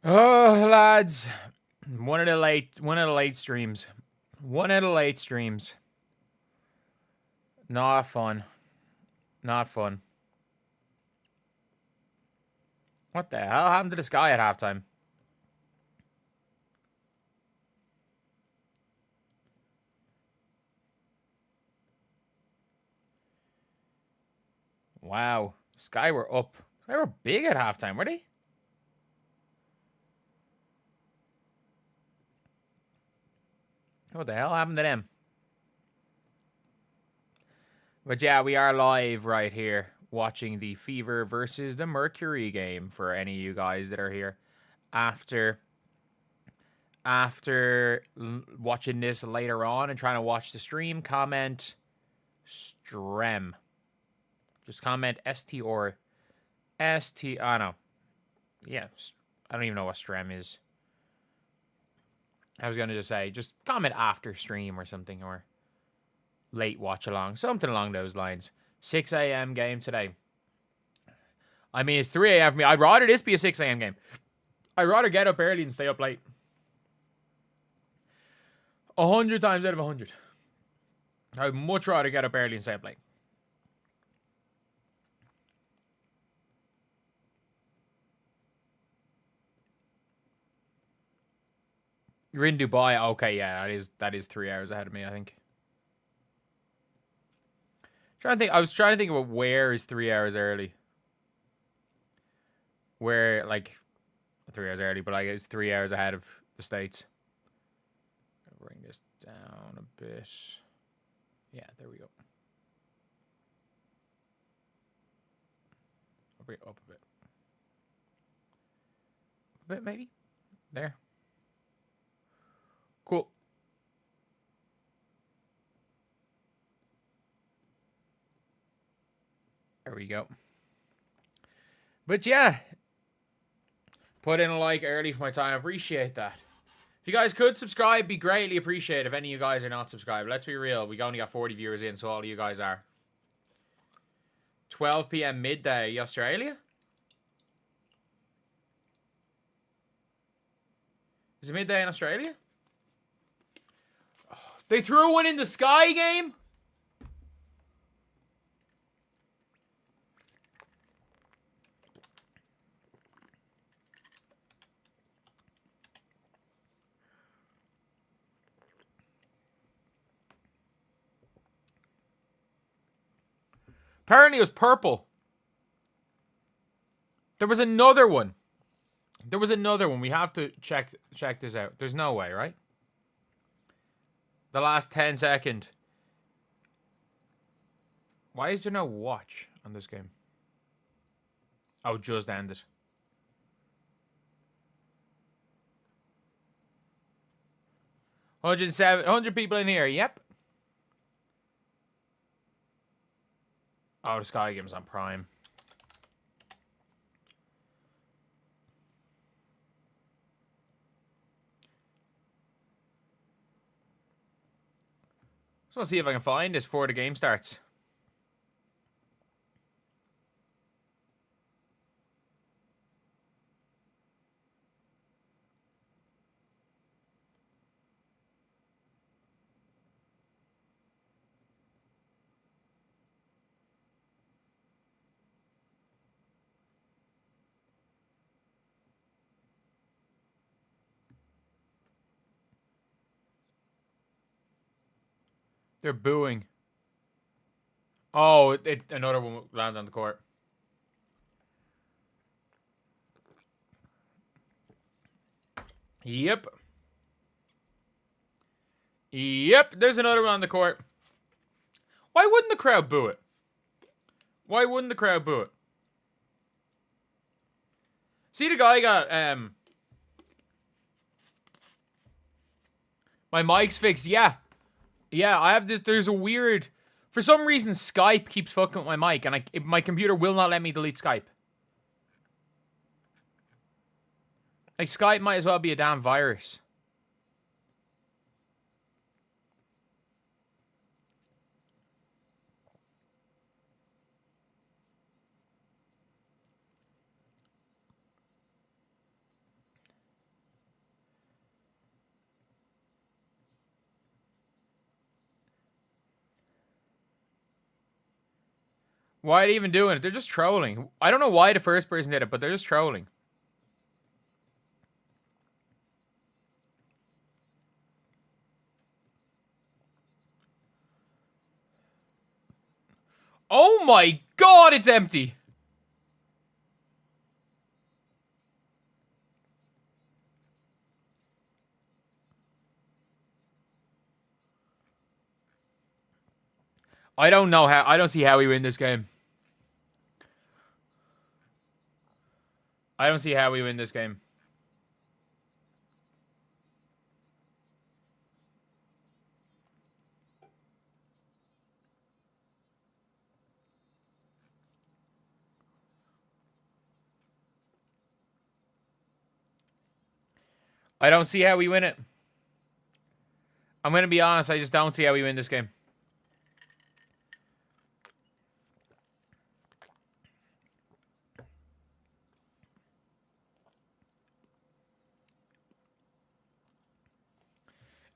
Oh, lads, one of the late streams. One of the late streams. Not fun. Not fun. What the hell happened to this guy at halftime? Wow. Sky were up. They were big at halftime, were they? What the hell happened to them? But yeah, we are live right here watching the Fever versus the Mercury game for any of you guys that are here after watching this later on and trying to watch the stream. Comment Strem. Just comment ST or ST. I don't know. Yeah, I don't even know what Strem is. I was going to just say, just comment after stream or something, or late watch along, something along those lines. 6 a.m. game today. I mean, it's 3 a.m. for me. I'd rather this be a 6 a.m. game. I'd rather get up early and stay up late. 100 times out of 100. I'd much rather get up early and stay up late. You're in Dubai. Okay, yeah, that is 3 hours ahead of me, I think. I was trying to think about where is 3 hours early. Where, like, 3 hours early, but like it's 3 hours ahead of the States. I'll bring this down a bit. Yeah, there we go. I'll bring it up a bit. A bit, maybe? There. Cool. There we go. But yeah, put in a like early for my time. I appreciate that. If you guys could subscribe, be greatly appreciated. If any of you guys are not subscribed, let's be real. We only got 40 viewers in, so all of you guys are. 12 p.m. midday, Australia? Is it midday in Australia? Oh, they threw one in the Sky game? Apparently it was purple. There was another one. We have to check this out. There's no way, right? The last 10 second. Why is there no watch on this game? Oh, just ended. 100 people in here. Yep. Oh, the Sky game's on Prime. So I'll see if I can find this before the game starts. They're booing. Oh, another one landed on the court. Yep. Yep, there's another one on the court. Why wouldn't the crowd boo it? Why wouldn't the crowd boo it? See, the guy got, my mic's fixed. Yeah. Yeah, I have this. There's a weird... For some reason, Skype keeps fucking with my mic, and my computer will not let me delete Skype. Like, Skype might as well be a damn virus. Why are they even doing it? They're just trolling. I don't know why the first person did it, but they're just trolling. Oh my god, it's empty. I don't know how. I don't see how we win this game. I don't see how we win this game. I don't see how we win it. I'm going to be honest. I just don't see how we win this game.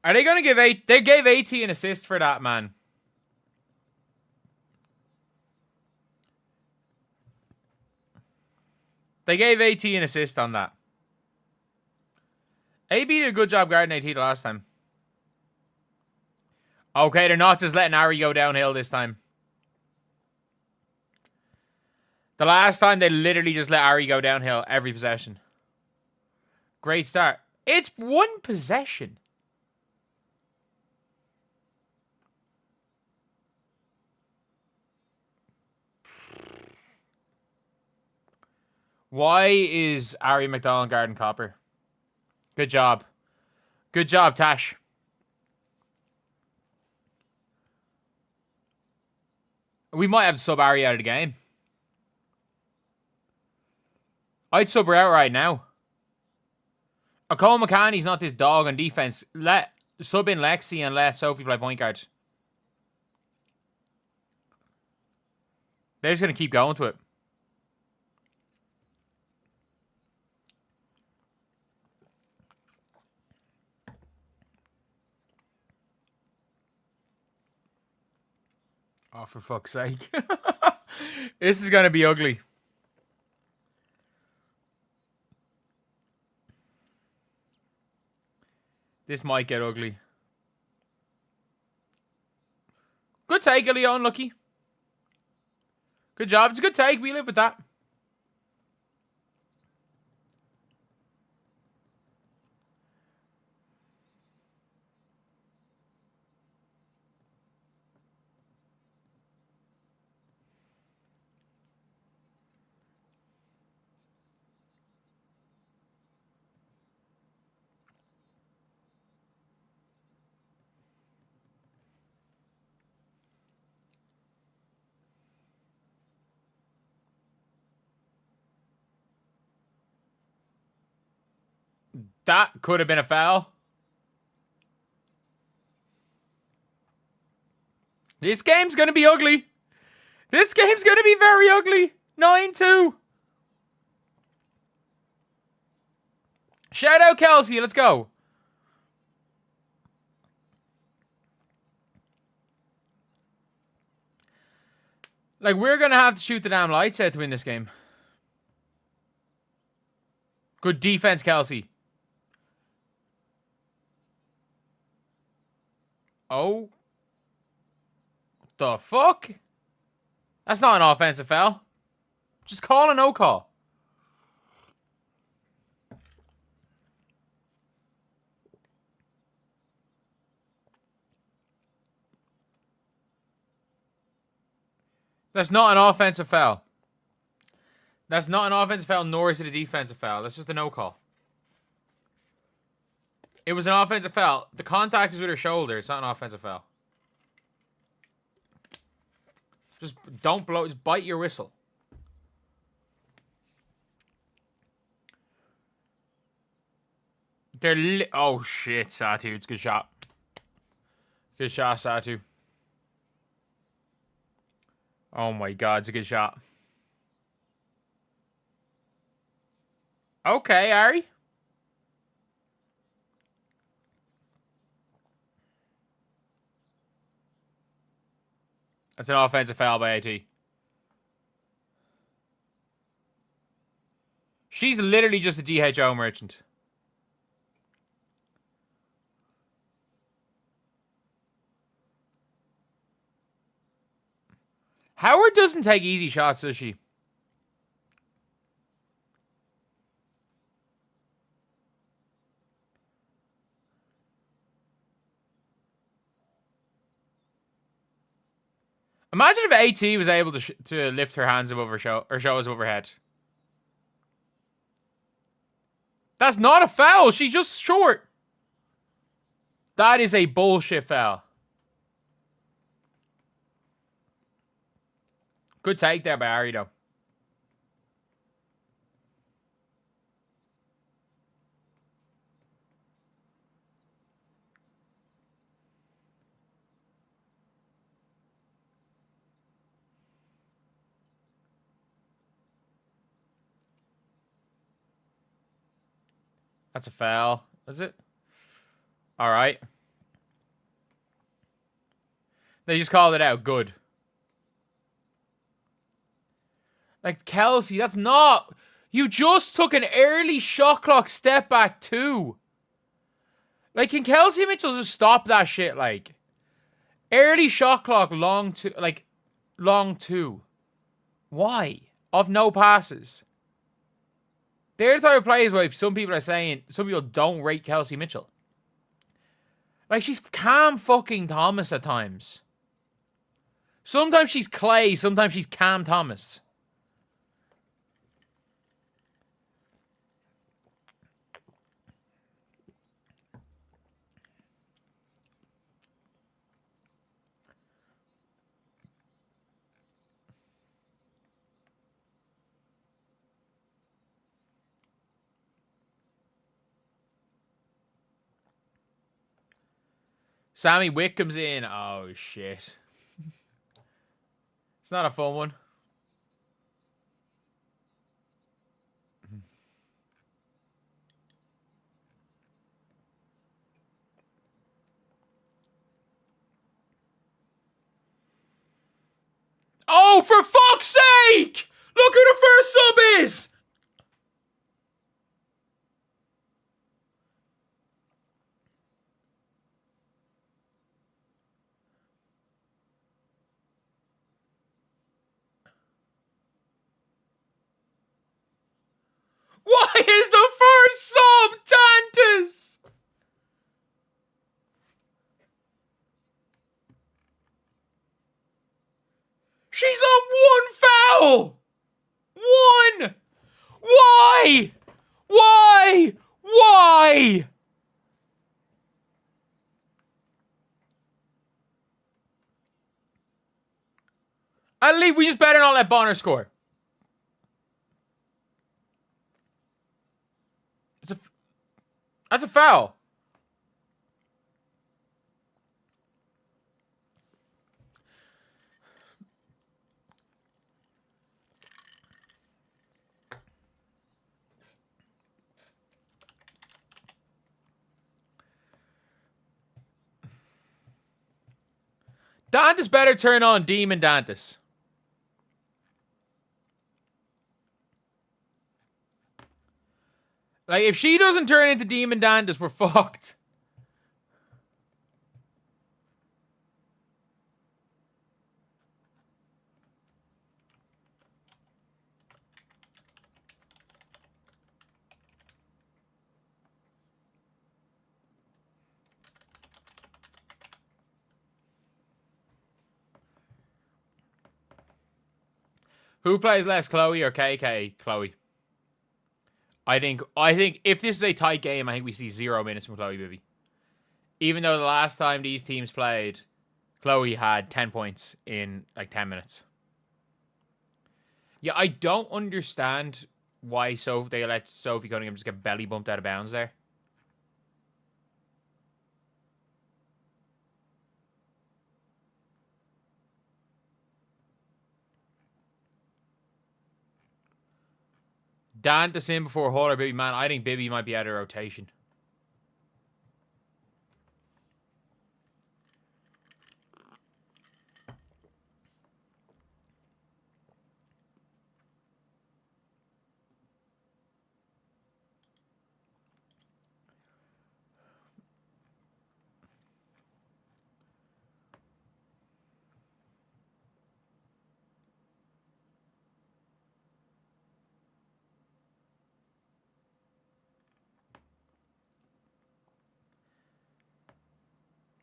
Are they going to give 8? They gave 18 assists for that, man. They gave 18 assists on that. AB did a good job guarding AT the last time. Okay, they're not just letting Ari go downhill this time. The last time, they literally just let Ari go downhill every possession. Great start. It's one possession. Why is Ari McDonald guarding Copper? Good job. Good job, Tash. We might have to sub Ari out of the game. I'd sub her out right now. Cole McCanney's not this dog on defense. Let sub in Lexi and let Sophie play point guard. They're just going to keep going to it. Oh, for fuck's sake. This is going to be ugly. This might get ugly. Good take, Elio. Unlucky. Good job. It's a good take. We live with that. That could have been a foul. This game's going to be ugly. This game's going to be very ugly. 9-2. Shout out Kelsey. Let's go. Like, we're going to have to shoot the damn lights out to win this game. Good defense, Kelsey. Oh. The fuck? That's not an offensive foul. Just call a no call. That's not an offensive foul. That's not an offensive foul, nor is it a defensive foul. That's just a no call. It was an offensive foul. The contact is with her shoulder. It's not an offensive foul. Just don't blow. Just bite your whistle. Oh shit, Satu. It's a good shot. Good shot, Satu. Oh my god, it's a good shot. Okay, Ari. That's an offensive foul by AT. She's literally just a DHO merchant. Howard doesn't take easy shots, does she? Imagine if AT was able to lift her hands above her shoulders above her head. That's not a foul. She's just short. That is a bullshit foul. Good take there by Ari, though. That's a foul. Is it? All right. They just called it out. Good. Like, Kelsey, that's not... You just took an early shot clock step back too. Like, can Kelsey Mitchell just stop that shit, like? Early shot clock, long two. Why? Of no passes. They're the type of players where some people are saying, some people don't rate Kelsey Mitchell. Like, she's Cam fucking Thomas at times. Sometimes she's Clay, sometimes she's Cam Thomas. Sammy Wick comes in. Oh, shit. It's not a fun one. Oh, for fuck's sake! Look who the first sub is! Why is the first sub Dantas? She's on one foul! One! Why? Why? Why? At least we just better not let Bonner score. That's a foul. Dantas better turn on Demon Dantas. Like, if she doesn't turn into Demon Dantas, we're fucked. Who plays less, Chloe or KK? Chloe. I think if this is a tight game, I think we see 0 minutes from Chloe Bibby. Even though the last time these teams played, Chloe had 10 points in like 10 minutes. Yeah, I don't understand why they let Sophie Cunningham just get belly bumped out of bounds there. Dantas in before Hall or Bibby. Man, I think Bibby might be out of rotation.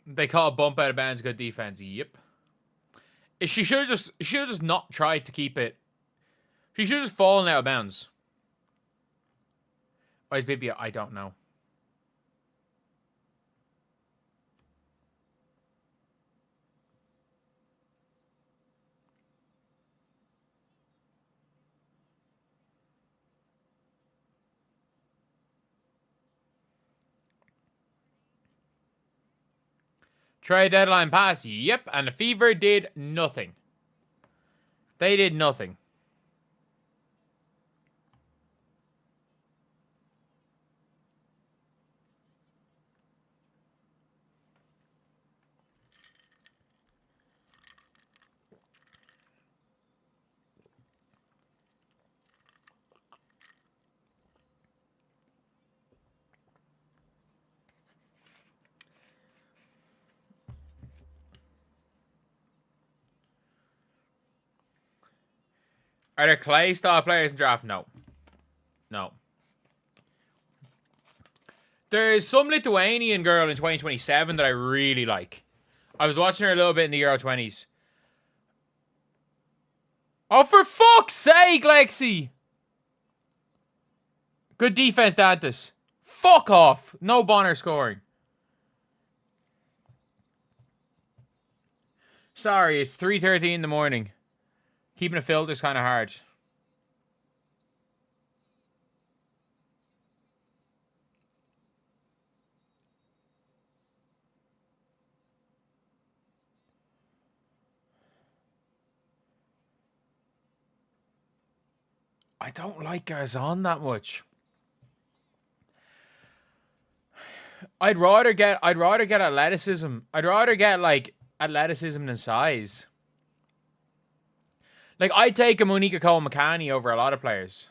They call a bump out of bounds good defense. Yep. She should have just not tried to keep it. She should have just fallen out of bounds. Why is BB? I don't know. Trade deadline pass. Yep. And the Fever did nothing. They did nothing. Are there Clay style players in draft? No. No. There's some Lithuanian girl in 2027 that I really like. I was watching her a little bit in the Euro 20s. Oh, for fuck's sake, Lexi! Good defense, Dantas. Fuck off. No Bonner scoring. Sorry, it's 3:30 in the morning. Keeping a filter is kind of hard. I don't like Garzon that much. I'd rather get athleticism. I'd rather get like athleticism than size. Like, I'd take a Monica Cole-McCanny over a lot of players.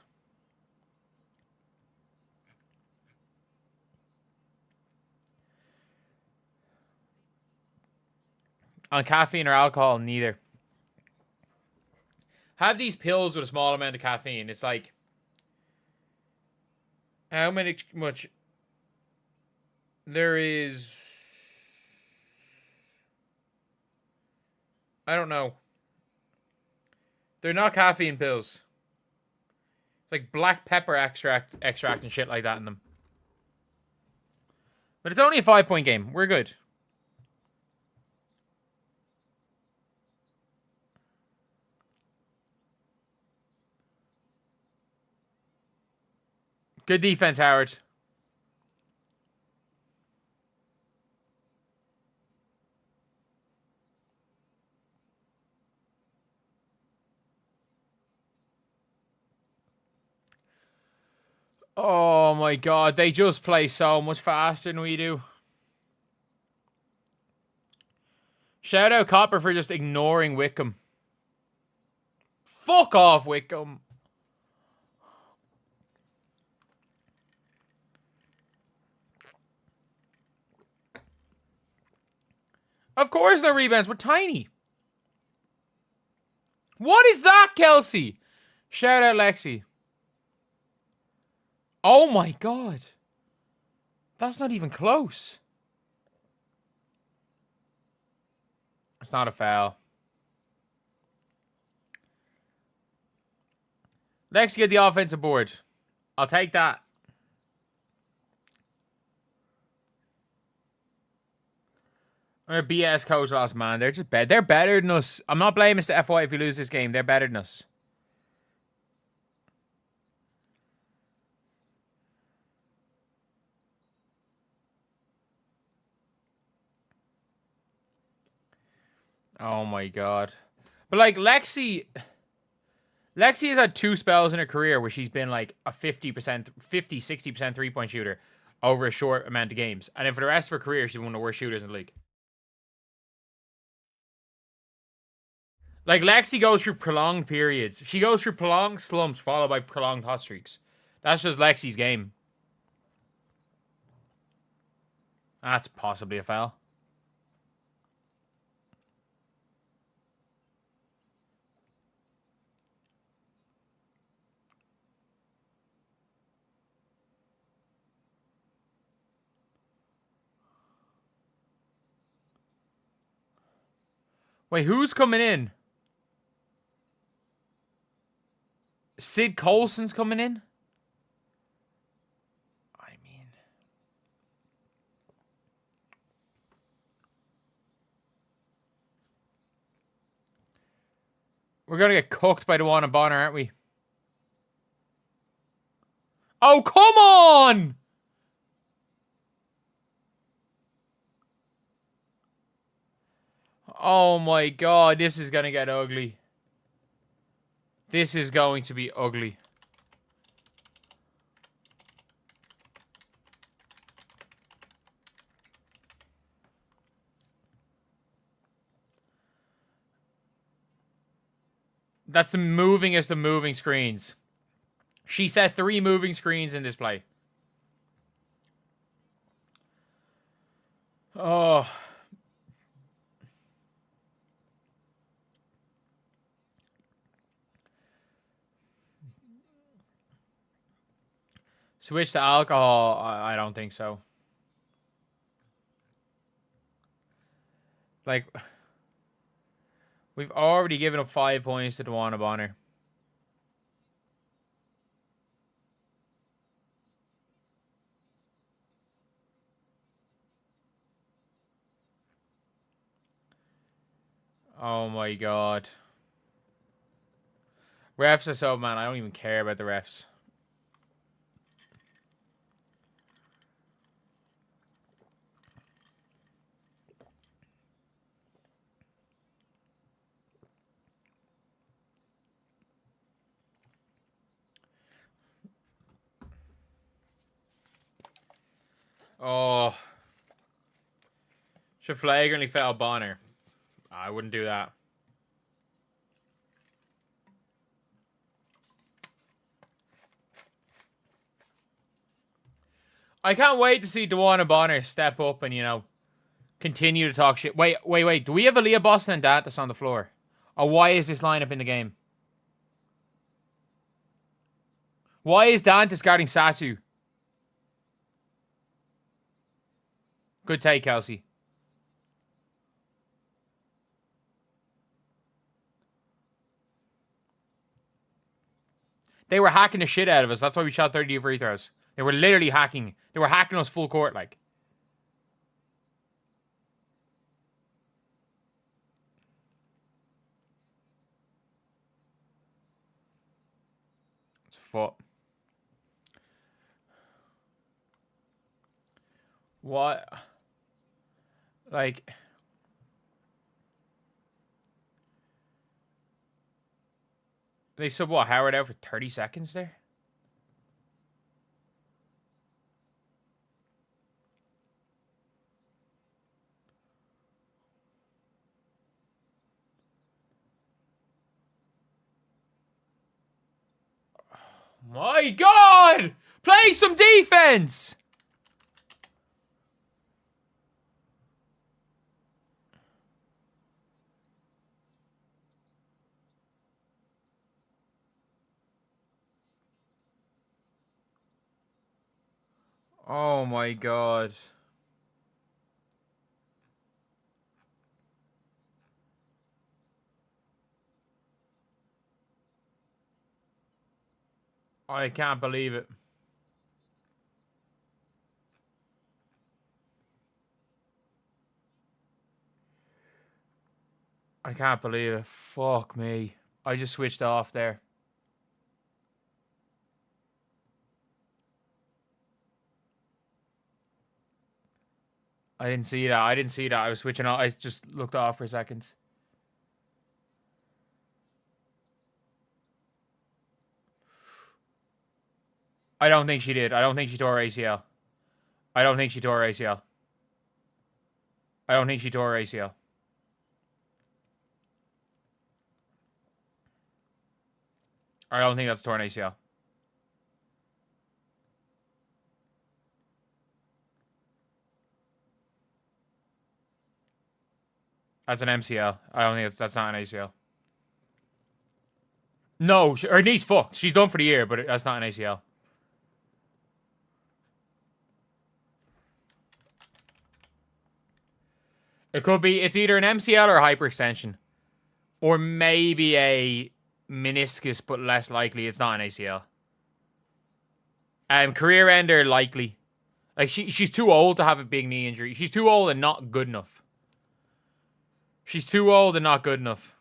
On caffeine or alcohol, neither. Have these pills with a small amount of caffeine. It's like, how much there is, I don't know. They're not caffeine pills. It's like black pepper extract and shit like that in them. But it's only a 5-point game. We're good. Good defense, Howard. Oh my god, they just play so much faster than we do. Shout out Copper for just ignoring Wickham. Fuck off, Wickham. Of course no rebounds. We're tiny. What is that, Kelsey? Shout out Lexi. Oh my god. That's not even close. It's not a foul. Lexi, get the offensive board. I'll take that. Our BS coach lost, man. They're just bad. They're better than us. I'm not blaming Mr. FY if we lose this game. They're better than us. Oh my god. But like Lexi has had 2 spells in her career where she's been like a 60% 3-point shooter over a short amount of games. And then for the rest of her career, she's one of the worst shooters in the league. Like, Lexi goes through prolonged periods. She goes through prolonged slumps followed by prolonged hot streaks. That's just Lexi's game. That's possibly a foul. Wait, who's coming in? Sid Colson's coming in? I mean... We're gonna get cooked by DeWanna Bonner, aren't we? Oh, come on! Oh my god, this is gonna get ugly. This is going to be ugly. That's the movingest of moving screens. She set 3 moving screens in this play. Oh. Switch to alcohol? I don't think so. Like, we've already given up 5 points to DeWanna Bonner. Oh my god. Refs are so, man, I don't even care about the refs. Oh. Should flagrantly foul Bonner. I wouldn't do that. I can't wait to see DeWanna Bonner step up and, you know, continue to talk shit. Wait. Do we have Aaliyah Boston and Dantas on the floor? Or why is this lineup in the game? Why is Dantas guarding Satu? Good take, Kelsey. They were hacking the shit out of us. That's why we shot 30 free throws. They were literally hacking. They were hacking us full court, like. It's a foot. What? Like... They sub what, Howard out for 30 seconds there? Oh my god! Play some defense! Oh my god. I can't believe it. I can't believe it. Fuck me. I just switched off there. I didn't see that. I was switching off. I just looked off for a second. I don't think she did. I don't think she tore her ACL. I don't think she tore her ACL. I don't think she tore her ACL. I don't think that's torn ACL. That's an MCL. I don't think that's not an ACL. No, her knee's fucked. She's done for the year, but that's not an ACL. It could be, it's either an MCL or a hyperextension. Or maybe a meniscus, but less likely. It's not an ACL. Career ender, likely. Like, she's too old to have a big knee injury. She's too old and not good enough. She's too old and not good enough.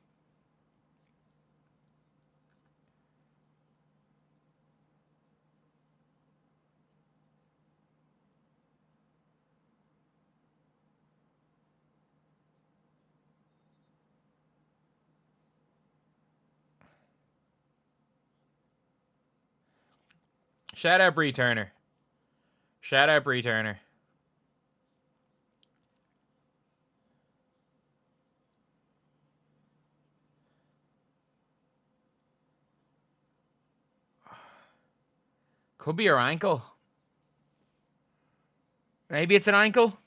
Shout out Bree Turner. Shout out Bree Turner. Could be her ankle. Maybe it's an ankle.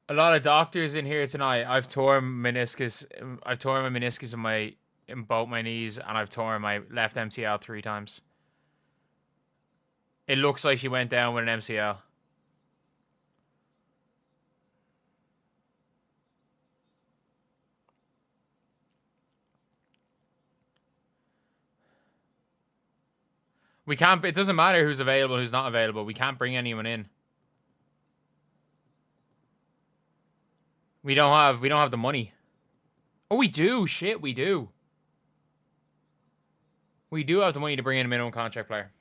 A lot of doctors in here tonight. I've torn meniscus. I've torn my meniscus in both my knees, and I've torn my left MCL 3 times. It looks like she went down with an MCL. We can't. It doesn't matter who's available, who's not available. We can't bring anyone in. We don't have the money. Oh, we do. Shit, we do. We do have the money to bring in a minimum contract player.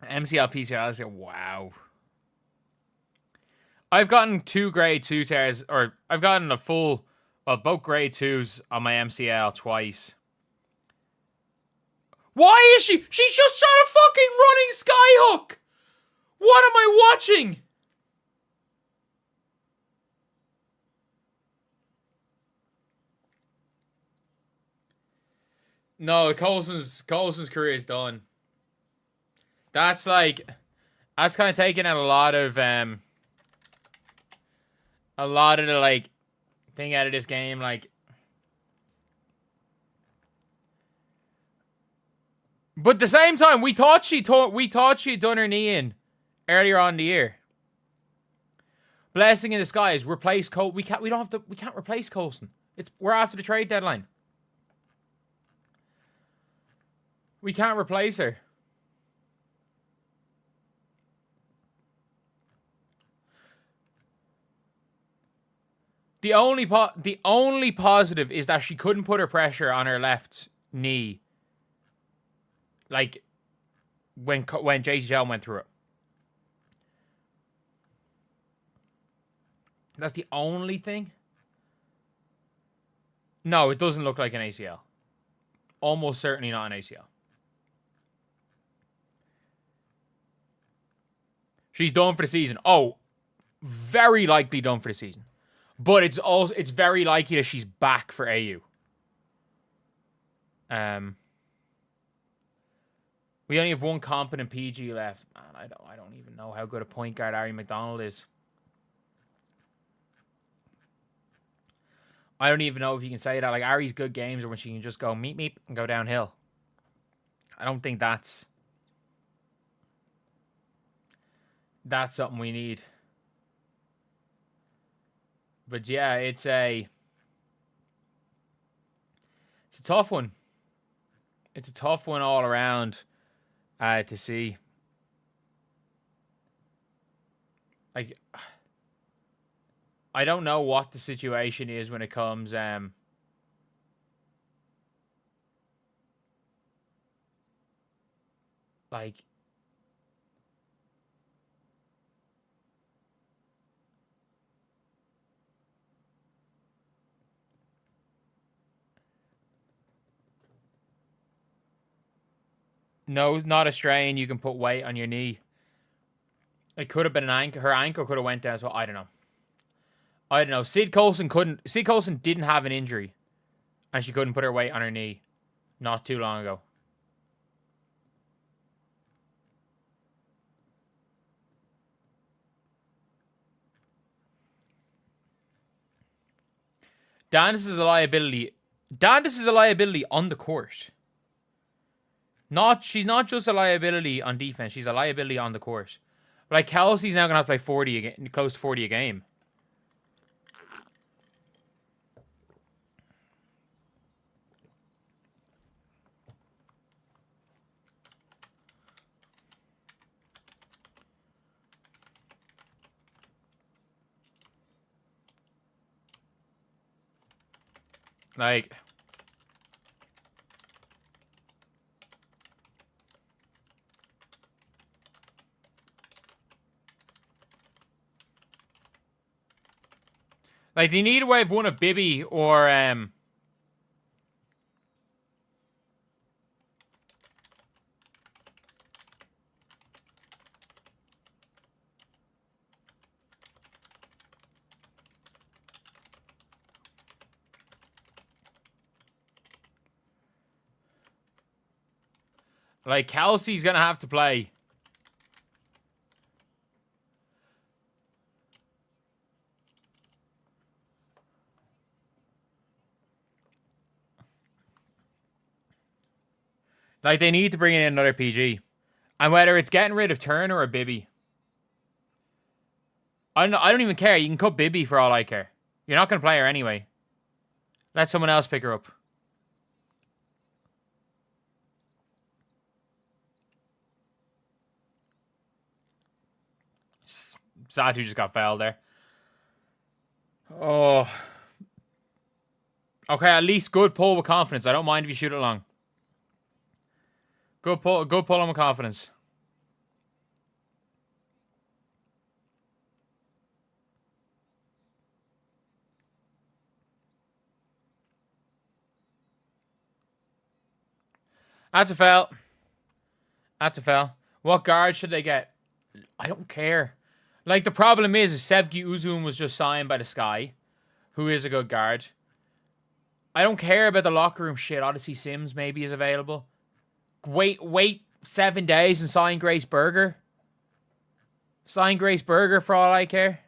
MCL, PCL, wow. I've gotten 2 grade 2 tears, or I've gotten a full, well, both grade 2s on my MCL twice. Why is she? She's just shot a fucking running skyhook! What am I watching? No, Coulson's career is done. That's kind of taking out a lot of the like thing out of this game, like. But at the same time, we thought she had done her knee in earlier on in the year. Blessing in disguise, replace Cole. We can't replace Coulson. We're after the trade deadline. We can't replace her. The only positive is that she couldn't put her pressure on her left knee. Like when JCL went through it. That's the only thing. No, it doesn't look like an ACL. Almost certainly not an ACL. She's done for the season. Oh, very likely done for the season. But it's very likely that she's back for AU. We only have one competent PG left. Man, I don't even know how good a point guard Ari McDonald is. I don't even know if you can say that. Like, Ari's good games are when she can just go meep meep and go downhill. I don't think that's something we need. But yeah, it's a tough one. It's a tough one all around to see. Like, I don't know what the situation is when it comes like no, not a strain. You can put weight on your knee. It could have been an ankle. Her ankle could have went down. So I don't know. Sid Coulson didn't have an injury, and she couldn't put her weight on her knee not too long ago. Dandis is a liability. Dandis is a liability on the court. She's not just a liability on defense. She's a liability on the court. Like, Kelsey's now going to have to play 40 again, close to 40 a game. Like... Like, they need a way of one of Bibby or, like, Kelsey's gonna have to play. Like, they need to bring in another PG. And whether it's getting rid of Turner or Bibby. I don't even care. You can cut Bibby for all I care. You're not going to play her anyway. Let someone else pick her up. Satu just got fouled there. Oh. Okay, at least good pull with confidence. I don't mind if you shoot it long. Good pull on with confidence. That's a foul. That's a foul. What guard should they get? I don't care. Like, the problem is Sevgi Uzun was just signed by the Sky, who is a good guard. I don't care about the locker room shit. Odyssey Sims maybe is available. Wait 7 days and sign Grace Berger. Sign Grace Berger for all I care.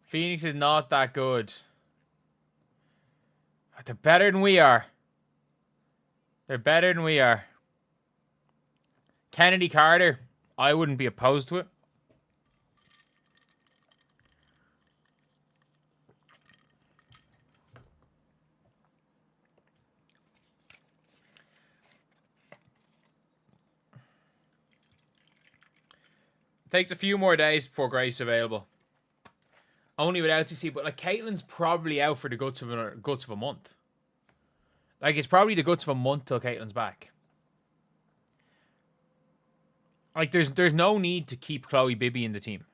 Phoenix is not that good. They're better than we are. They're better than we are. Kennedy Carter, I wouldn't be opposed to it. Takes a few more days before Grace available. Only with LTC, but like Caitlin's probably out for the guts of a month. Like, it's probably the guts of a month till Caitlin's back. Like, there's no need to keep Chloe Bibby in the team.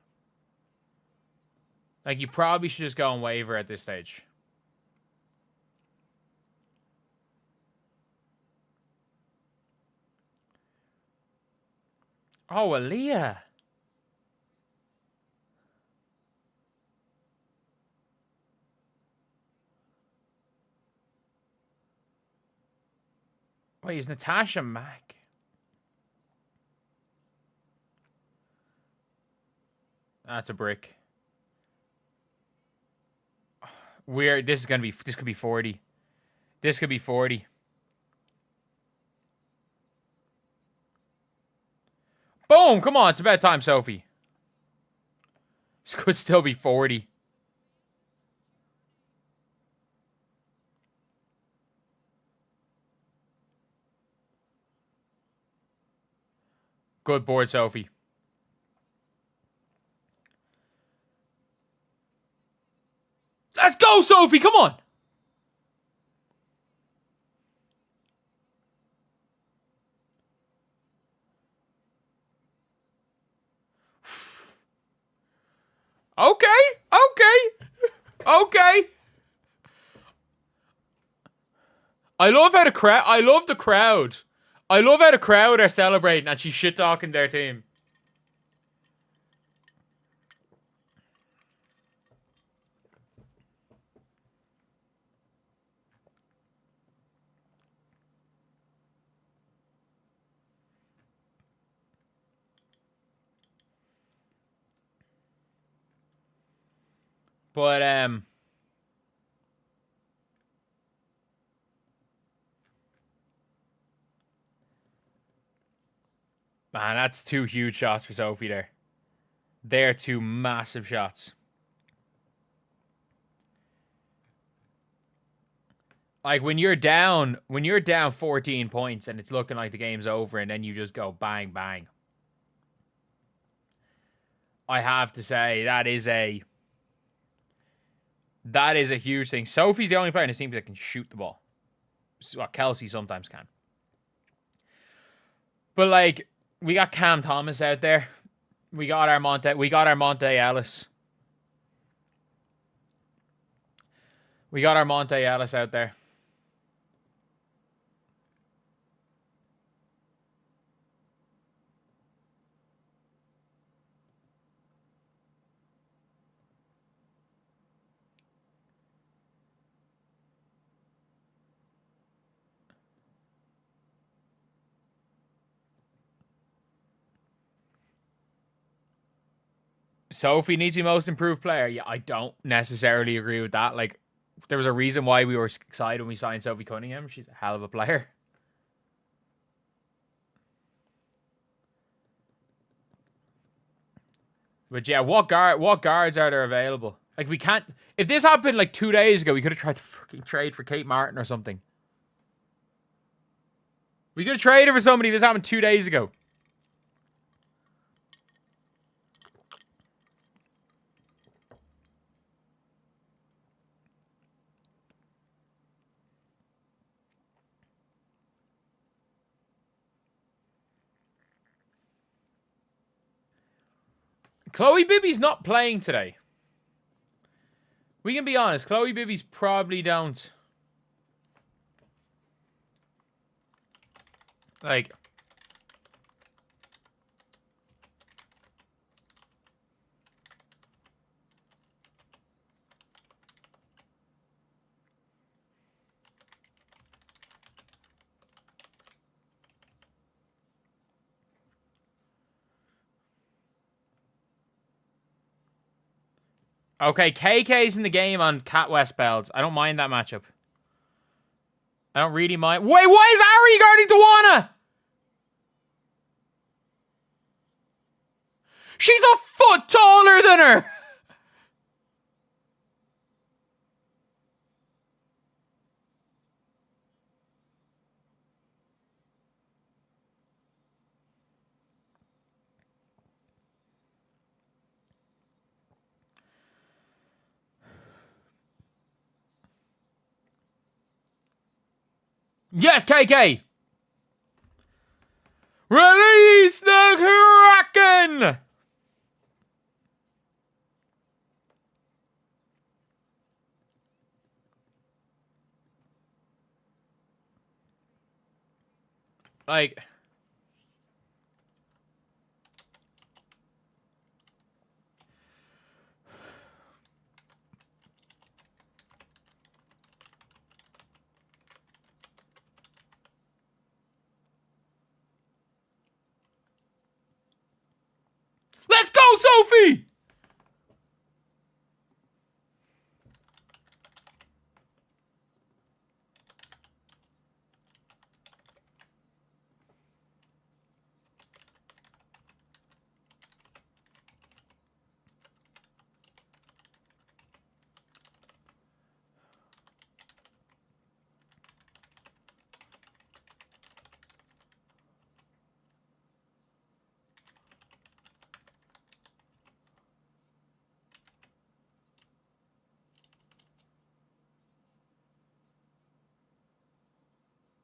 Like, you probably should just go on waiver at this stage. Oh, Aaliyah. Wait, is Natasha Mack? That's a brick. This could be 40. This could be 40. Boom! Come on, it's about time, Sophie. This could still be 40. Good board, Sophie. Let's go, Sophie! Come on! Okay. I love how the crowd. I love the crowd. I love how the crowd are celebrating and she's shit talking their team. But, man, that's 2 huge shots for Sophie there. They're 2 massive shots. Like, when you're down 14 points and it's looking like the game's over and then you just go bang, bang. I have to say, that is a huge thing. Sophie's the only player in the team that can shoot the ball. Well, Kelsey sometimes can. But, like, we got Cam Thomas out there. We got our Monte Ellis. We got our Monte Ellis out there. Sophie needs the most improved player. Yeah, I don't necessarily agree with that. Like, there was a reason why we were excited when we signed Sophie Cunningham. She's a hell of a player. But yeah, what guards are there available? Like, we can't... If this happened like 2 days ago, we could have tried to fucking trade for Kate Martin or something. We could have traded for somebody if this happened 2 days ago. Chloe Bibby's not playing today. We can be honest. Chloe Bibby's probably don't. Like... Okay, KK's in the game on Cat West belts. I don't mind that matchup. I don't really mind. Wait, why is Ari guarding Tawana? She's a foot taller than her. Yes, KK! Release the Kraken! Like... Let's go, Sophie!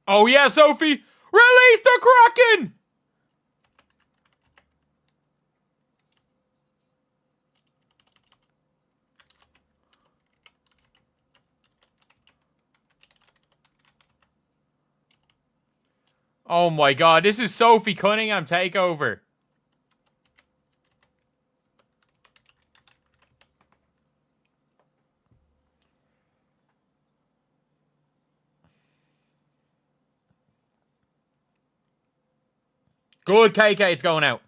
Oh yeah, Sophie! Release the Kraken! Oh my god, this is Sophie Cunningham takeover. Good, KK, it's going out.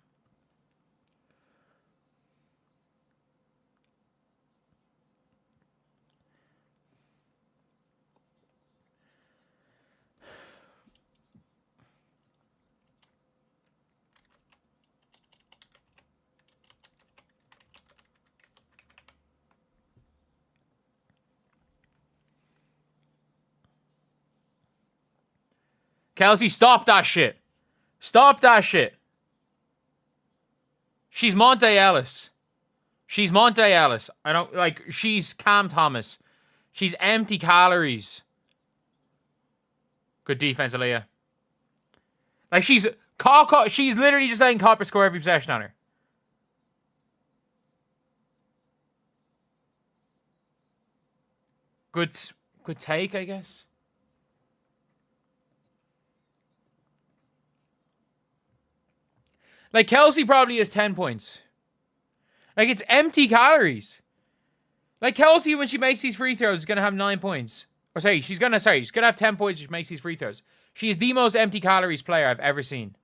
Kelsey, stop that shit. Stop that shit. She's Monte Ellis. She's Monte Ellis. I don't like. She's Cam Thomas. She's empty calories. Good defense, Aaliyah. Like she's literally just letting Copper score every possession on her. Good take, I guess. Like Kelsey probably has 10 points. Like it's empty calories. Like Kelsey, when she makes these free throws, is gonna have 9 points. Or she's gonna have 10 points if she makes these free throws. She is the most empty calories player I've ever seen.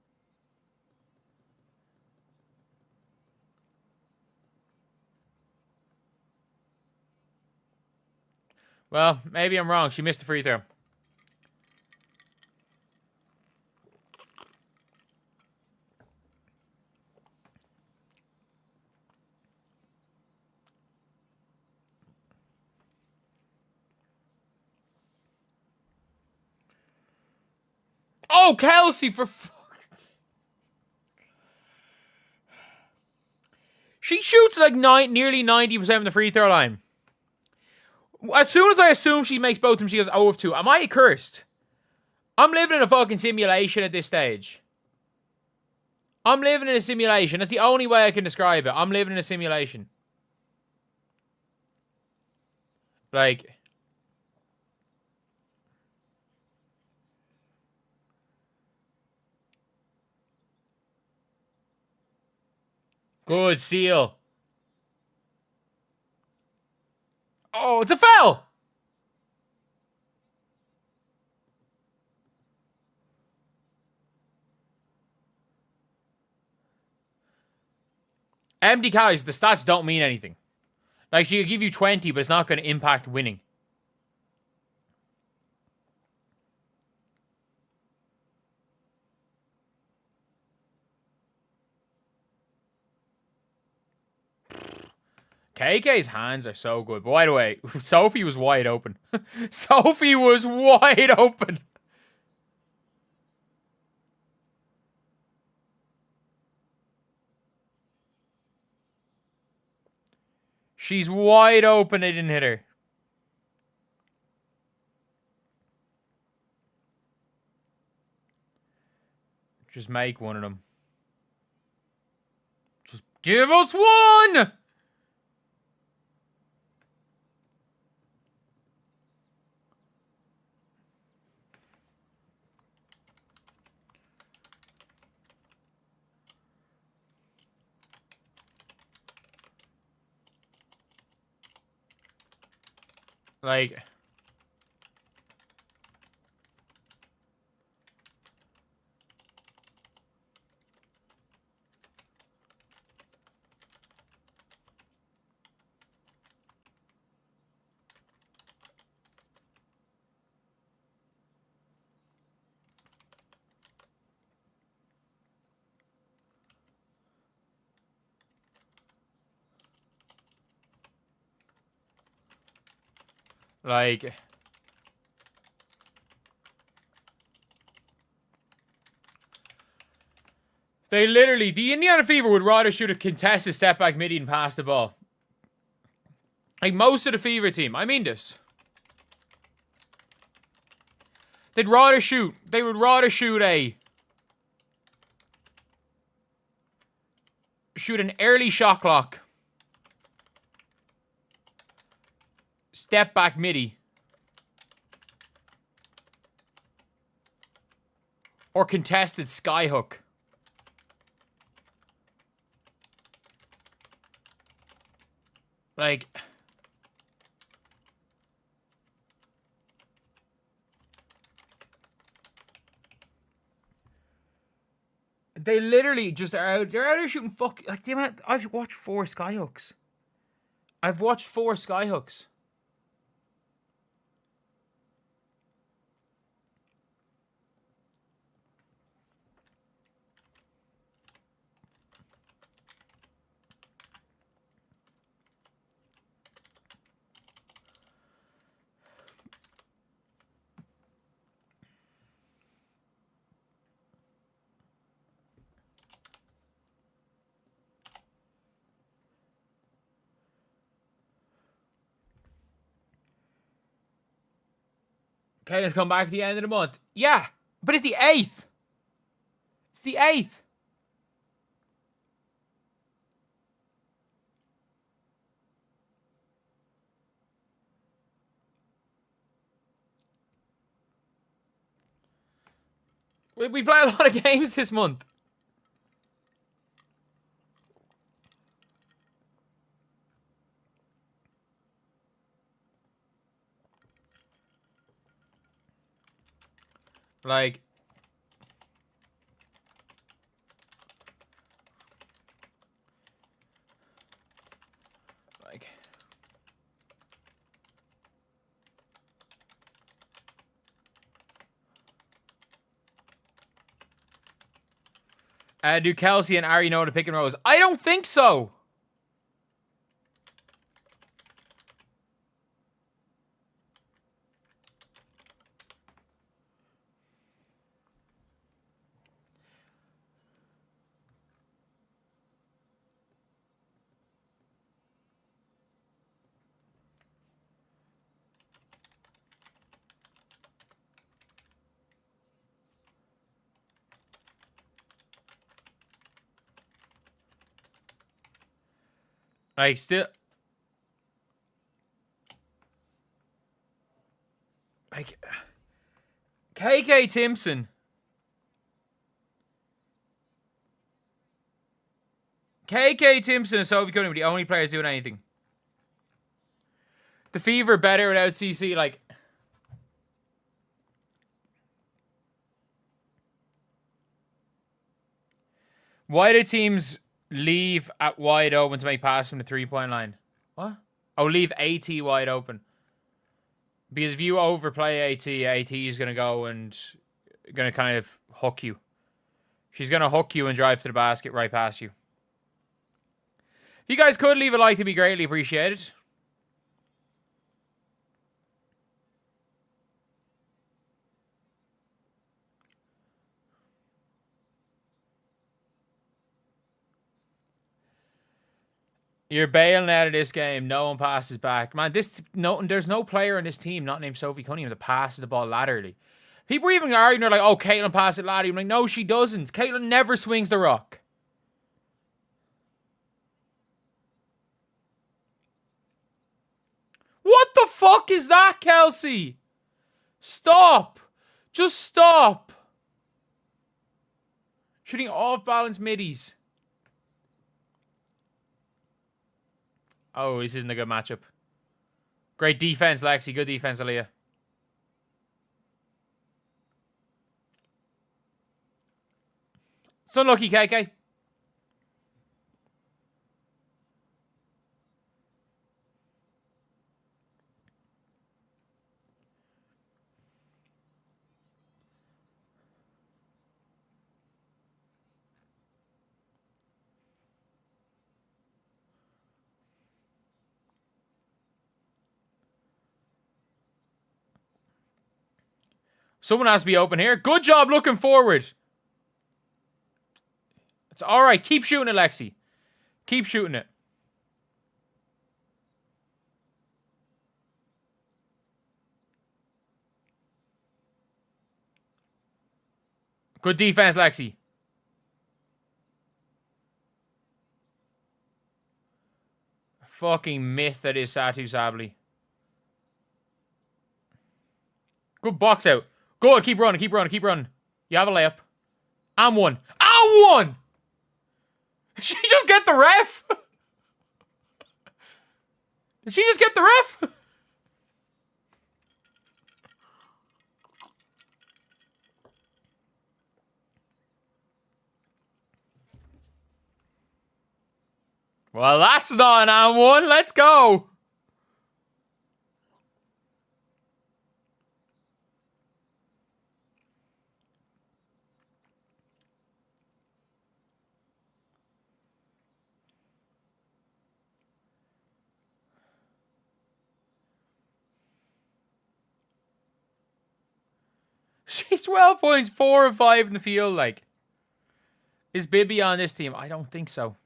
Well, maybe I'm wrong. She missed the free throw. Oh, Kelsey, for she shoots like nearly 90% of the free throw line. As soon as I assume she makes both of them, she goes 0 of 2. Am I cursed? I'm living in a fucking simulation at this stage. I'm living in a simulation. That's the only way I can describe it. I'm living in a simulation. Like... Good seal. Oh, it's a foul! Empty calories, the stats don't mean anything. Like, she could give you 20, but it's not going to impact winning. KK's hands are so good. By the way, Sophie was wide open. Sophie was wide open. She's wide open. They didn't hit her. Just make one of them. Just give us one! Like... Like... They literally... The Indiana Fever would rather shoot a contested step back midi and pass the ball. Like, most of the Fever team. I mean this. They'd rather shoot... They would rather shoot a... Shoot an early shot clock. Step back midi. Or contested skyhook. Like... They literally just are out. They're out there shooting like the amount. I've watched 4 skyhooks. I've watched 4 skyhooks. Caitlin's come back at the end of the month. Yeah, but it's the 8th. It's the 8th. We play a lot of games this month. Like, do Kelsey and Ari know the pick and rolls? I don't think so. Like, still... Like... KK Timpson. KK Timpson and Sophie Cunningham were the only players doing anything. The Fever better without CC, like... Why do teams leave at wide open to make pass from the 3-point line? What? Oh, leave AT wide open. Because if you overplay AT, AT is going to go and going to kind of hook you. She's going to hook you and drive to the basket right past you. If you guys could leave a like, it'd be greatly appreciated. You're bailing out of this game. No one passes back. Man, there's no player on this team not named Sophie Cunningham that passes the ball laterally. People are even arguing, they're like, oh, Caitlin passes it laterally. I'm like, no, she doesn't. Caitlin never swings the rock. What the fuck is that, Kelsey? Stop. Just stop. Shooting off-balance middies. Oh, this isn't a good matchup. Great defense, Lexi. Good defense, Aaliyah. It's unlucky, KK. Someone has to be open here. Good job looking forward. It's all right. Keep shooting it, Lexi. Keep shooting it. Good defense, Lexi. A fucking myth that is Satu Sabli. Good box out. Good. Keep running. Keep running. Keep running. You have a layup. And one. And one! Did she just get the ref? Did she just get the ref? Well, that's not an and one. Let's go. She's 12 points, 4 of 5 in the field, like. Is Bibby on this team? I don't think so.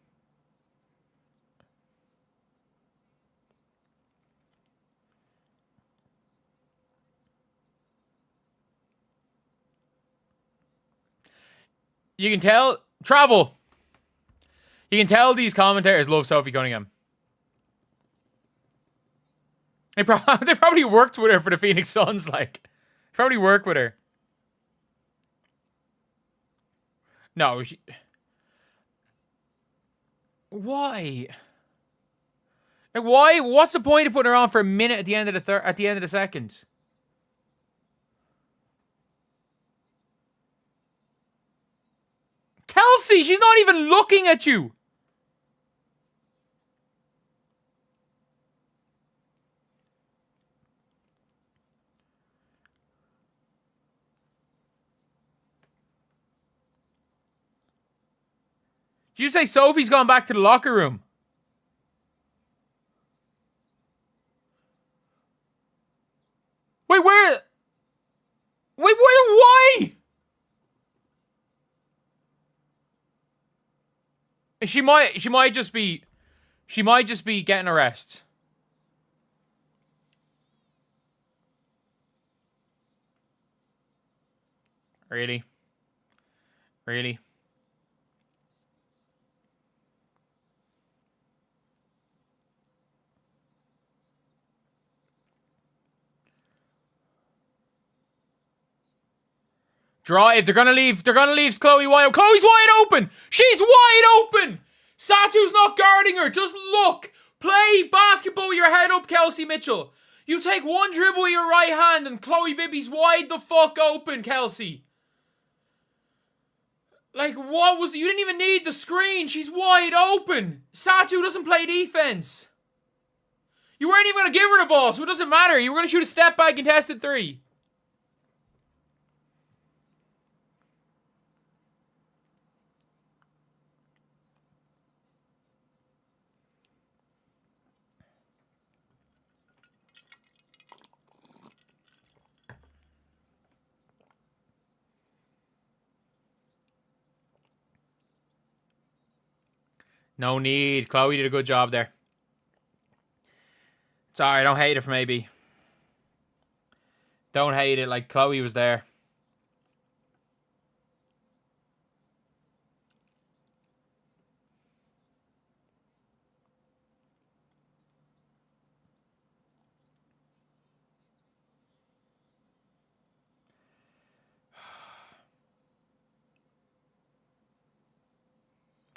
You can tell... Travel! You can tell these commentators love Sophie Cunningham. They probably worked with her for the Phoenix Suns, like. Probably worked with her. No, she... Why? Like, why? What's the point of putting her on for a minute at the end of the second? Kelsey, she's not even looking at you. Did you say Sophie's gone back to the locker room? Wait, where? Wait, why? She might just be getting a rest. Really? Really? Drive. They're gonna leave Chloe wide open. Chloe's wide open. She's wide open. Satu's not guarding her. Just look. Play basketball with your head up, Kelsey Mitchell. You take one dribble with your right hand and Chloe Bibby's wide the fuck open, Kelsey. Like, what was... You didn't even need the screen. She's wide open. Satu doesn't play defense. You weren't even going to give her the ball, so it doesn't matter. You were going to shoot a step back contested three. No need. Chloe did a good job there. Sorry, I don't hate it from AB. Don't hate it. Like, Chloe was there.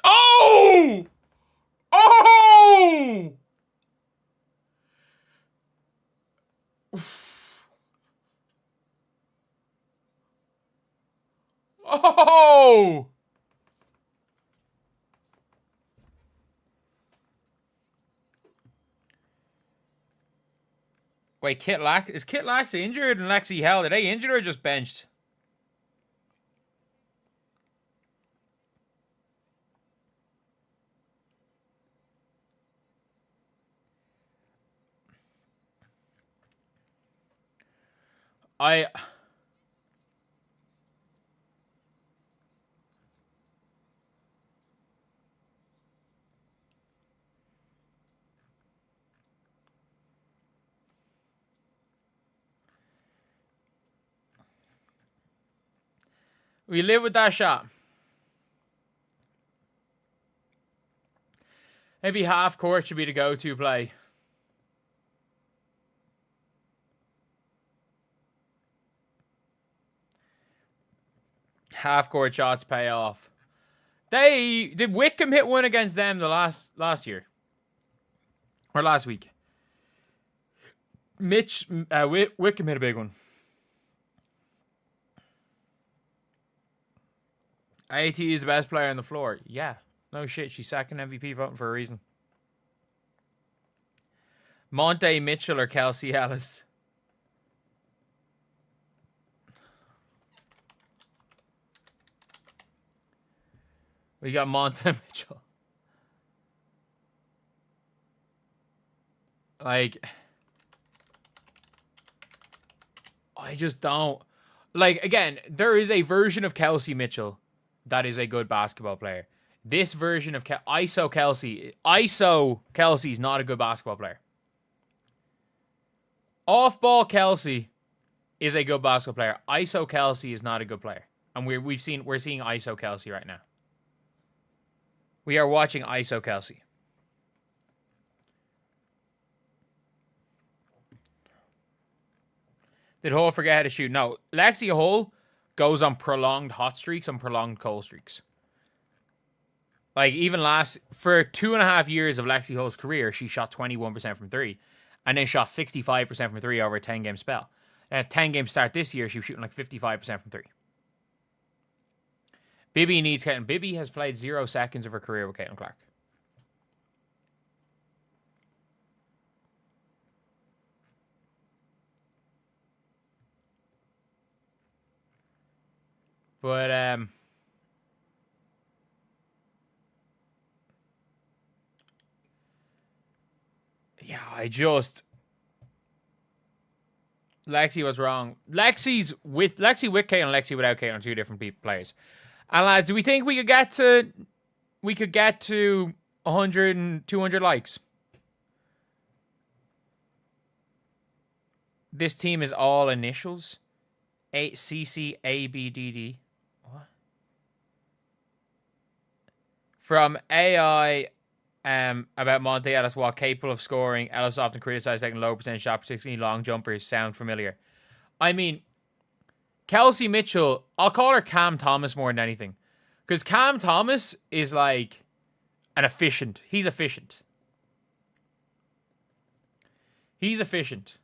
Oh! Oh! Oh! Wait, is Kit Lax injured and Lexi held? Are they injured or just benched? We live with that shot. Maybe half court should be the go-to play. Half court shots pay off. Did Wickham hit one against them the last year? Or last week? Wickham hit a big one. AT is the best player on the floor. Yeah. No shit. She's second MVP voting for a reason. Monte Mitchell or Kelsey Ellis? We got Monte Mitchell. Like, I just don't. Like, again, there is a version of Kelsey Mitchell that is a good basketball player. This version of ISO Kelsey is not a good basketball player. Off-ball Kelsey is a good basketball player. ISO Kelsey is not a good player. And we're seeing ISO Kelsey right now. We are watching ISO Kelsey. Did Hull forget how to shoot? No. Lexi Hull goes on prolonged hot streaks and prolonged cold streaks. Like, even for 2.5 years of Lexi Hull's career, she shot 21% from 3. And then shot 65% from 3 over a 10-game spell. And at a 10-game start this year, she was shooting like 55% from 3. Bibby needs Caitlin. Bibby has played 0 seconds of her career with Caitlin Clark. But, yeah, Lexi was wrong. Lexi with Caitlin and Lexi without Caitlin are 2 different players. And lads, do we think we could get to 100 and 200 likes? This team is all initials. CCABDD. What? From AI about Monte Ellis, while capable of scoring, Ellis often criticized taking low percentage shot, particularly long jumpers. Sound familiar? I mean, Kelsey Mitchell, I'll call her Cam Thomas more than anything. Because Cam Thomas is like an efficient. He's efficient. He's efficient.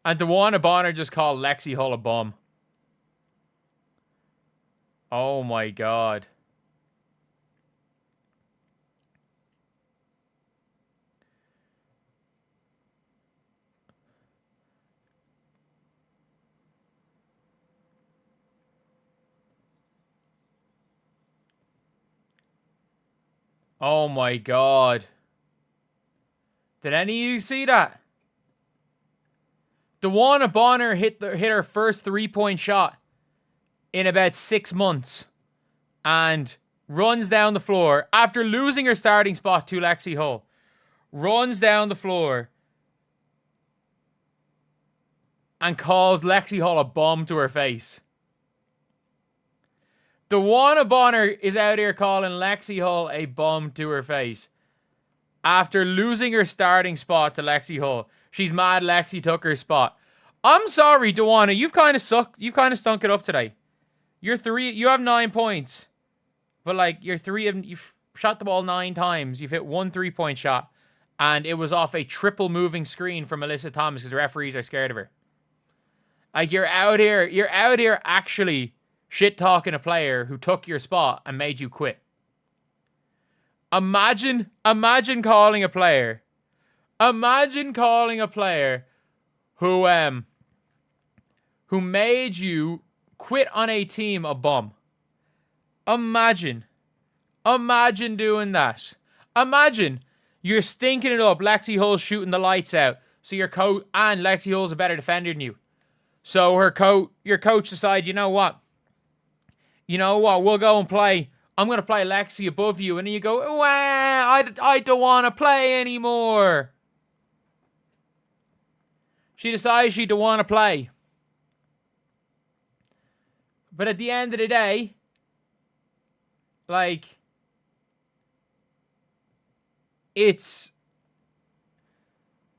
And DeWanna Bonner just called Lexi Hull a bum. Oh my god. Oh my god. Did any of you see that? DeWanna Bonner hit her first 3-point shot in about 6 months and runs down the floor after losing her starting spot to Lexi Hull. Runs down the floor and calls Lexi Hull a bum to her face. DeWanna Bonner is out here calling Lexi Hull a bum to her face after losing her starting spot to Lexi Hull. She's mad Lexi took her spot. I'm sorry, DeWanna. You've kind of sucked. You've kind of stunk it up today. You have 9 points. But, like, you've shot the ball 9 times. You've hit 1 3-point shot. And it was off a triple moving screen from Melissa Thomas because the referees are scared of her. Like, you're out here actually shit-talking a player who took your spot and made you quit. Imagine calling a player. Imagine calling a player who made you quit on a team a bum. Imagine doing that. Imagine you're stinking it up. Lexi Hull's shooting the lights out. So your coach and Lexi Hull's a better defender than you. So your coach decides, you know what? We'll go and play. I'm going to play Lexi above you. And then you go, well, I don't want to play anymore. She decides she don't want to play. But at the end of the day, like,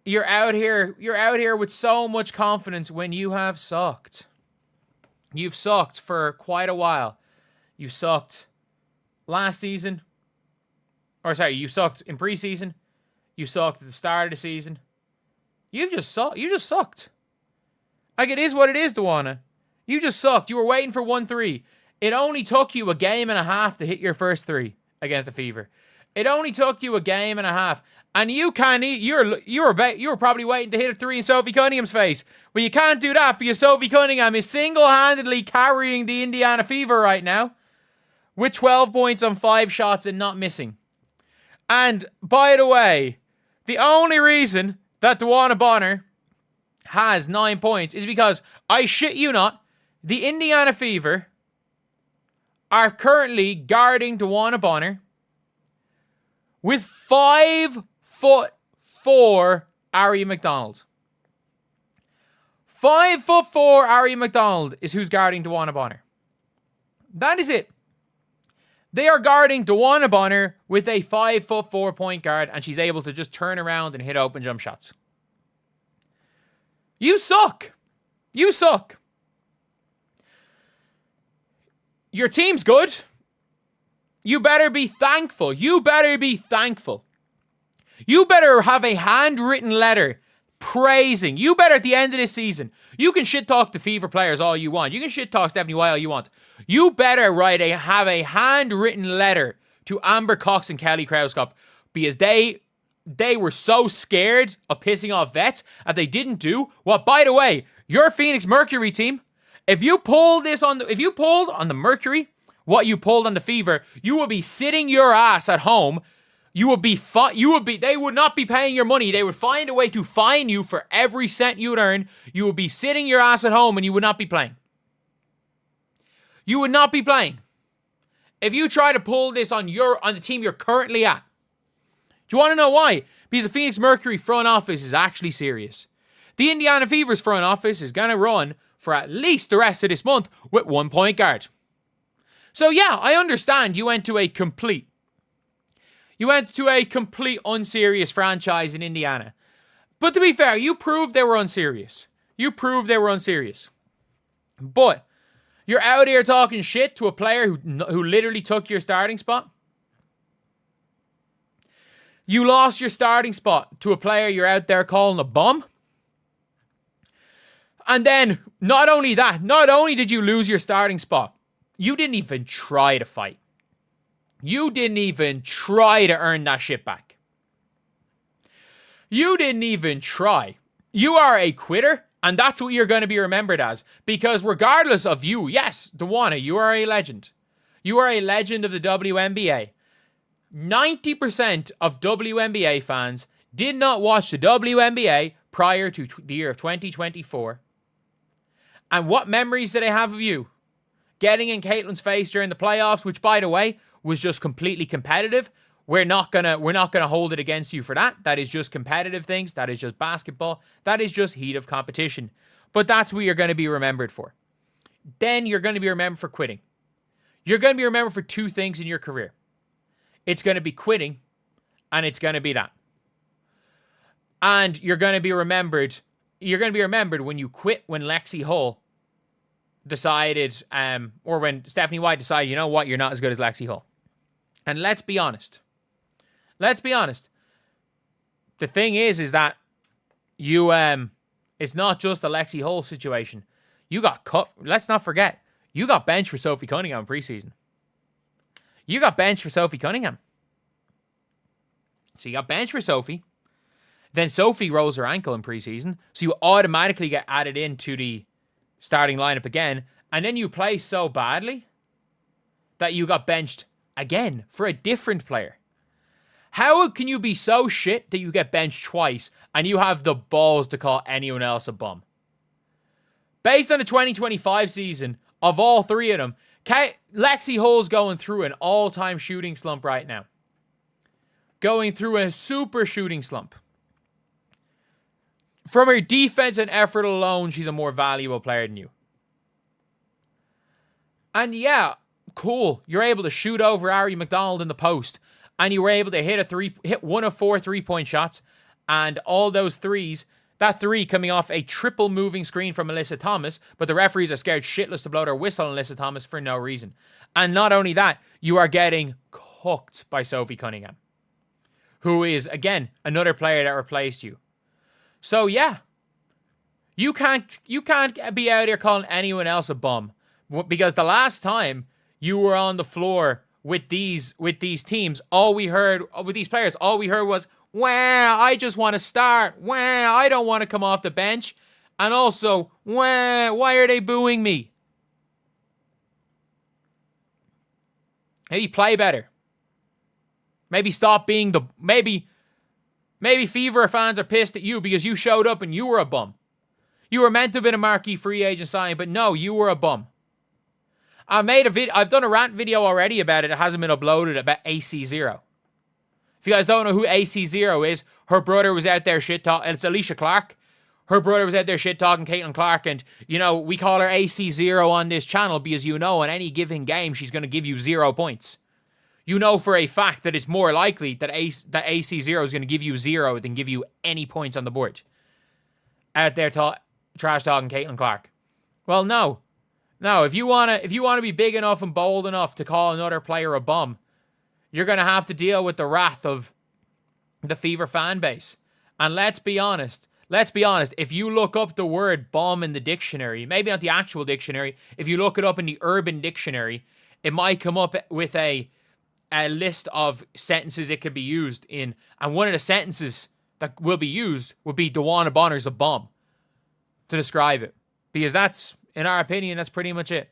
you're out here with so much confidence when you have sucked. You've sucked for quite a while. You sucked last season. You sucked in preseason. You sucked at the start of the season. You just sucked. Like, it is what it is, DeWanna. You just sucked. You were waiting for 1-3. It only took you a game and a half to hit your first 3 against the Fever. It only took you a game and a half. And you were probably waiting to hit a 3 in Sophie Cunningham's face. But you can't do that because Sophie Cunningham is single-handedly carrying the Indiana Fever right now. With 12 points on 5 shots and not missing. And, by the way, the only reason that DeWanna Bonner has 9 points is because, I shit you not, the Indiana Fever are currently guarding DeWanna Bonner with 5'4" Ari McDonald. 5'4" Ari McDonald is who's guarding DeWanna Bonner. That is it. They are guarding DeWanna Bonner with a 5'4" point guard, and she's able to just turn around and hit open jump shots. You suck. You suck. Your team's good. You better be thankful. You better be thankful. You better have a handwritten letter praising. You better at the end of this season, you can shit talk the Fever players all you want. You can shit talk Stephanie Weil all you want. You better have a handwritten letter to Amber Cox and Kelly Krauskopf, because they were so scared of pissing off vets that they didn't do what, by the way, your Phoenix Mercury team, if you pulled on the Mercury what you pulled on the Fever, you would be sitting your ass at home. They would not be paying your money. They would find a way to fine you for every cent you would earn. You would be sitting your ass at home and you would not be playing. You would not be playing. If you try to pull this on the team you're currently at. Do you want to know why? Because the Phoenix Mercury front office is actually serious. The Indiana Fever's front office is going to run for at least the rest of this month with 1 point guard. So yeah, I understand you went to a complete unserious franchise in Indiana. But to be fair, you proved they were unserious. But you're out here talking shit to a player who literally took your starting spot. You lost your starting spot to a player you're out there calling a bum. And then, not only did you lose your starting spot, you didn't even try to fight. You didn't even try to earn that shit back. You didn't even try. You are a quitter, and that's what you're going to be remembered as. Because regardless of you, yes, DeWanna, you are a legend. You are a legend of the WNBA. 90% of WNBA fans did not watch the WNBA prior to the year of 2024. And what memories do they have of you? Getting in Caitlin's face during the playoffs, which, by the way, was just completely competitive. We're not gonna hold it against you for that. That is just competitive things. That is just basketball. That is just heat of competition. But that's what you're going to be remembered for. Then you're going to be remembered for quitting. You're going to be remembered for two things in your career. It's going to be quitting, and it's going to be that. And you're going to be remembered. You're going to be remembered when you quit, when Lexi Hull decided, or when Stephanie White decided, you know what, you're not as good as Lexi Hull. And let's be honest. The thing is that you, it's not just a Lexi Hull situation. You got cut. Let's not forget, you got benched for Sophie Cunningham in preseason. You got benched for Sophie Cunningham. So you got benched for Sophie. Then Sophie rolls her ankle in preseason. So you automatically get added into the starting lineup again. And then you play so badly that you got benched again for a different player. How can you be so shit that you get benched twice and you have the balls to call anyone else a bum? Based on the 2025 season, of all three of them, Lexi Hull's going through an all-time shooting slump right now. Going through a super shooting slump. From her defense and effort alone, she's a more valuable player than you. And yeah, cool. You're able to shoot over Ari McDonald in the post. And you were able to hit one of 4 3-point shots. And all those threes, that three coming off a triple moving screen from Alyssa Thomas. But the referees are scared shitless to blow their whistle on Alyssa Thomas for no reason. And not only that, you are getting cooked by Sophie Cunningham. Who is, again, another player that replaced you. So yeah, you can't be out here calling anyone else a bum, because the last time you were on the floor with these teams, all we heard with these players, all we heard was, "Wow, I just want to start. Wow, I don't want to come off the bench," and also, "Wow, why are they booing me?" Maybe play better. Maybe stop being the Maybe Fever fans are pissed at you because you showed up and you were a bum. You were meant to have been a marquee free agent signing, but no, you were a bum. I've done a rant video already about it. It hasn't been uploaded, about AC0. you guys don't know who AC0 is, her brother was out there shit talking. It's Alicia Clark. Her brother was out there shit talking Caitlin Clark, and you know we call her AC0 on this channel because you know in any given game she's going to give you 0 points. You know for a fact that it's more likely that AC0 is going to give you 0 than give you any points on the board. Out there trash talking Caitlin Clark. Well, no. If you wanna be big enough and bold enough to call another player a bum, you're gonna have to deal with the wrath of the Fever fan base. And let's be honest, if you look up the word bum in the dictionary, maybe not the actual dictionary, if you look it up in the Urban Dictionary, it might come up with a list of sentences it could be used in. And one of the sentences that will be used would be DeWanna Bonner's a bum to describe it. Because that's, in our opinion, that's pretty much it.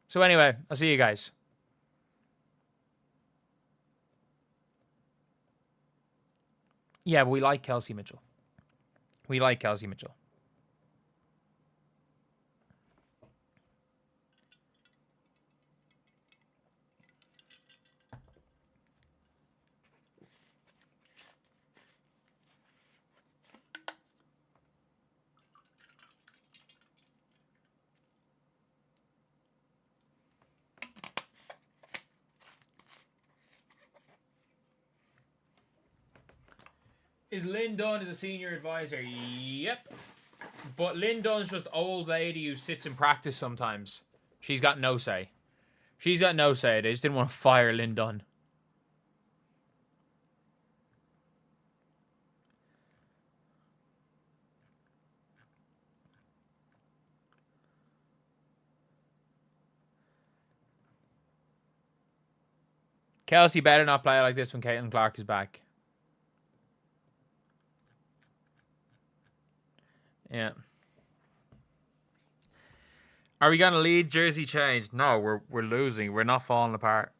So anyway, I'll see you guys. Yeah, but we like Kelsey Mitchell. We like Kelsey Mitchell. Is Lynn Dunn as a senior advisor? Yep. But Lynn Dunn's just old lady who sits in practice sometimes. She's got no say. She's got no say. They just didn't want to fire Lynn Dunn. Kelsey better not play like this when Caitlin Clark is back. Yeah. Are we gonna lead jersey change? No, we're losing. We're not falling apart.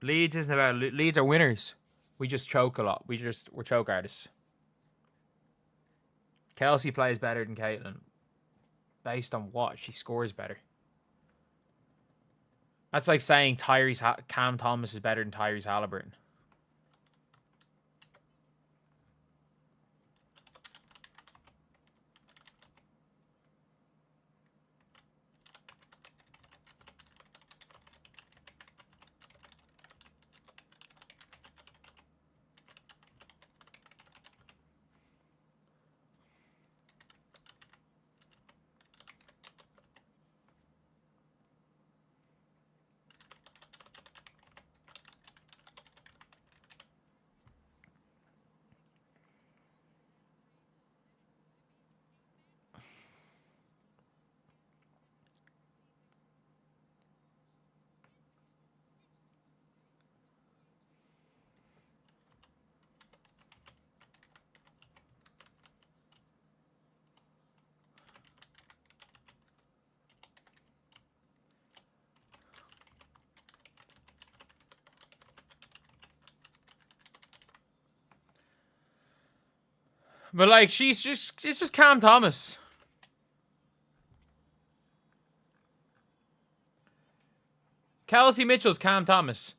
Leeds isn't about Leeds are winners. We just choke a lot. We're choke artists. Kelsey plays better than Caitlin. Based on what? She scores better. That's like saying Cam Thomas is better than Tyrese Halliburton. But like it's just Cam Thomas. Kelsey Mitchell's Cam Thomas.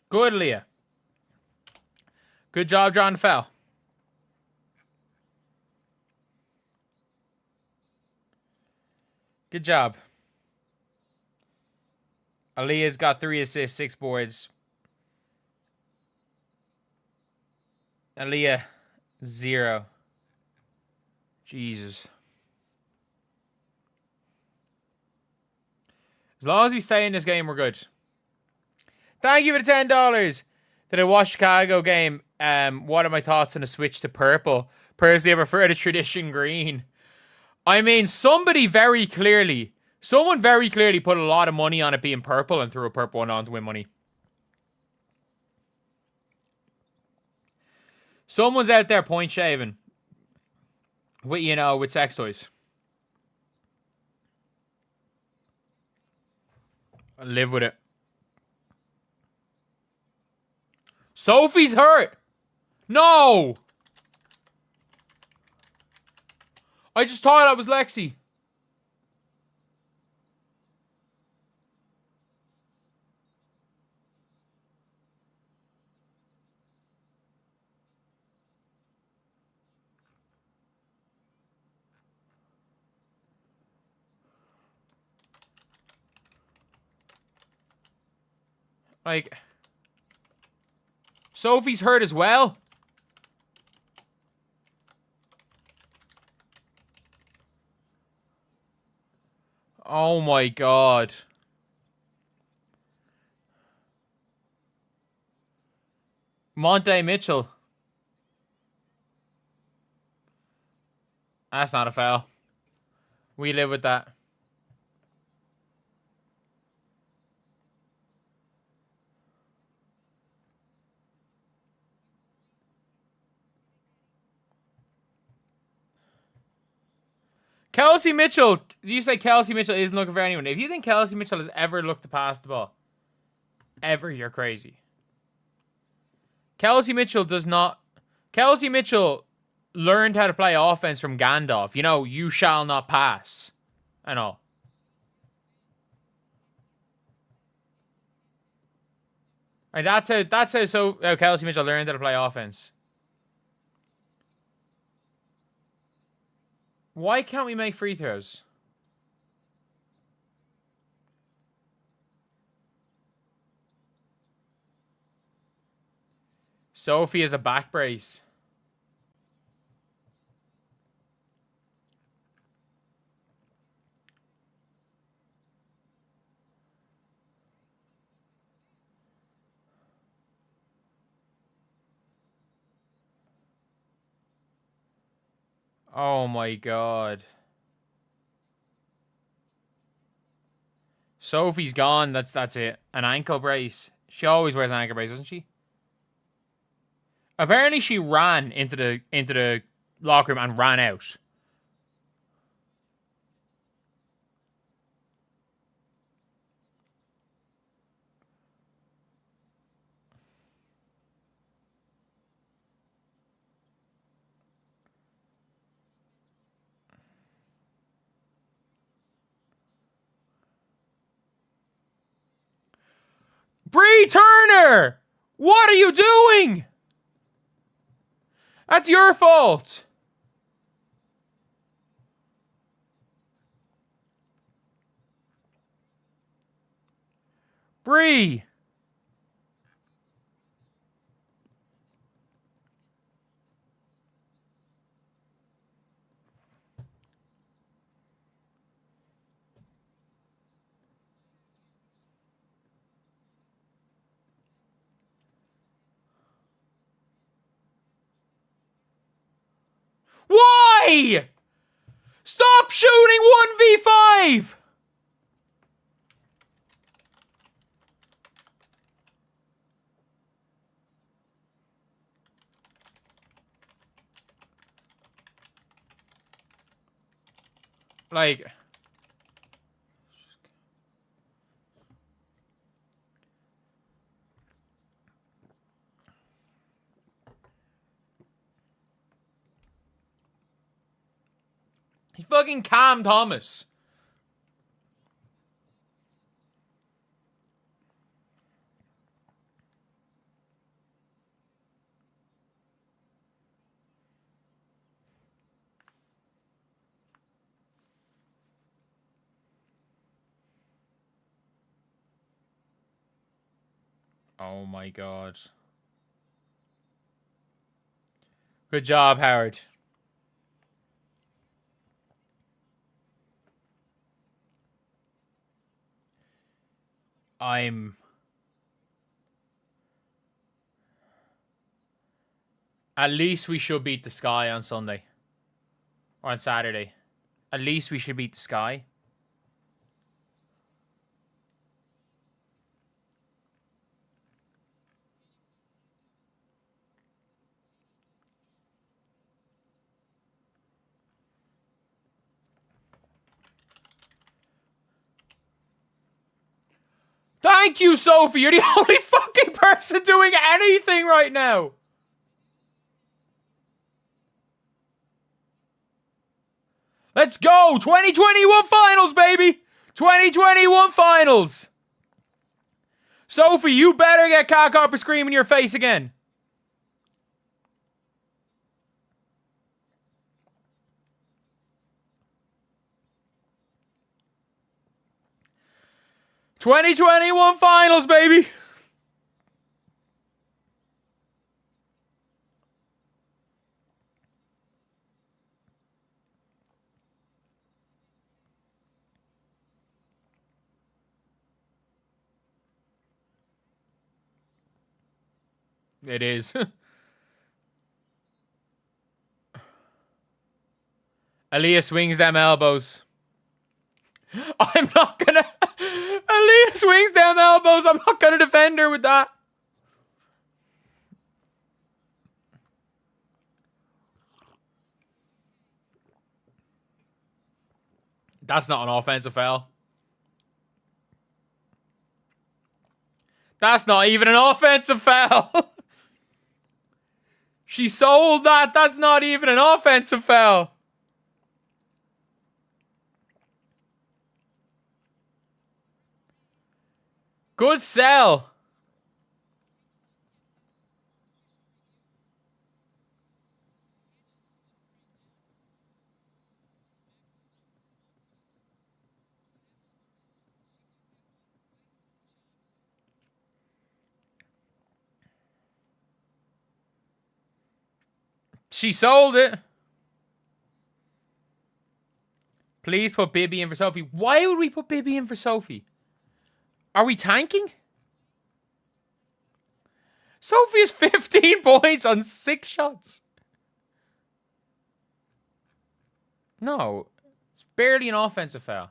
Good, Leah. Good job, John Fell. Good job. Aaliyah's got 3 assists, 6 boards. Aaliyah, 0. Jesus. As long as we stay in this game, we're good. Thank you for the $10. Did I watch Chicago game? What are my thoughts on a switch to purple? Personally, I prefer the tradition green. I mean, someone very clearly put a lot of money on it being purple and threw a purple one on to win money. Someone's out there point shaving. With, you know, with sex toys. I live with it. Sophie's hurt. No. I just thought that was Lexi. Like, Sophie's hurt as well. Oh my god. Monte Mitchell. That's not a foul. We live with that. Kelsey Mitchell. You say Kelsey Mitchell isn't looking for anyone. If you think Kelsey Mitchell has ever looked to pass the ball, ever, you're crazy. Kelsey Mitchell does not... Kelsey Mitchell learned how to play offense from Gandalf. You know, you shall not pass. And all. And that's how Kelsey Mitchell learned how to play offense. Why can't we make free throws? Sophie is a back brace. Oh my god. Sophie's gone. That's it. An ankle brace. She always wears an ankle brace, doesn't she? Apparently she ran into the locker room and ran out. Bree Turner! What are you doing? That's your fault. Bree. Why? Stop shooting 1v5! Like... He's fucking Cam Thomas. Oh my god. Good job, Howard. At least we should beat the Sky on Sunday. Or on Saturday. At least we should beat the Sky. Thank you, Sophie. You're the only fucking person doing anything right now. Let's go. 2021 finals, baby. 2021 finals. Sophie, you better get Cat Copper Scream in your face again. '21 finals, baby. It is. Aaliyah swings them elbows. I'm not gonna... Aaliyah swings them elbows. I'm not gonna defend her with that. That's not an offensive foul. That's not even an offensive foul. She sold that. That's not even an offensive foul. Good sell. She sold it. Please put Bibby in for Sophie. Why would we put Bibby in for Sophie? Are we tanking? Sophie has 15 points on 6 shots. No. It's barely an offensive foul.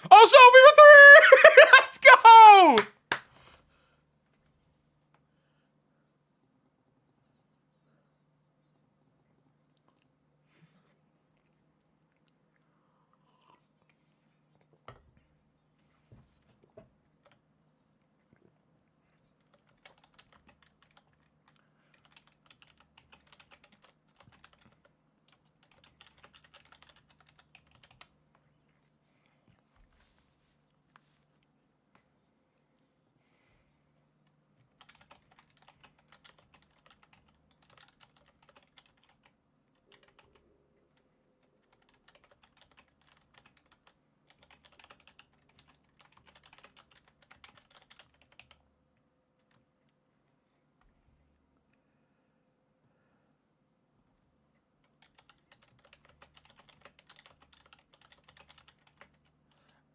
Oh, Sophie for 3! Let's go!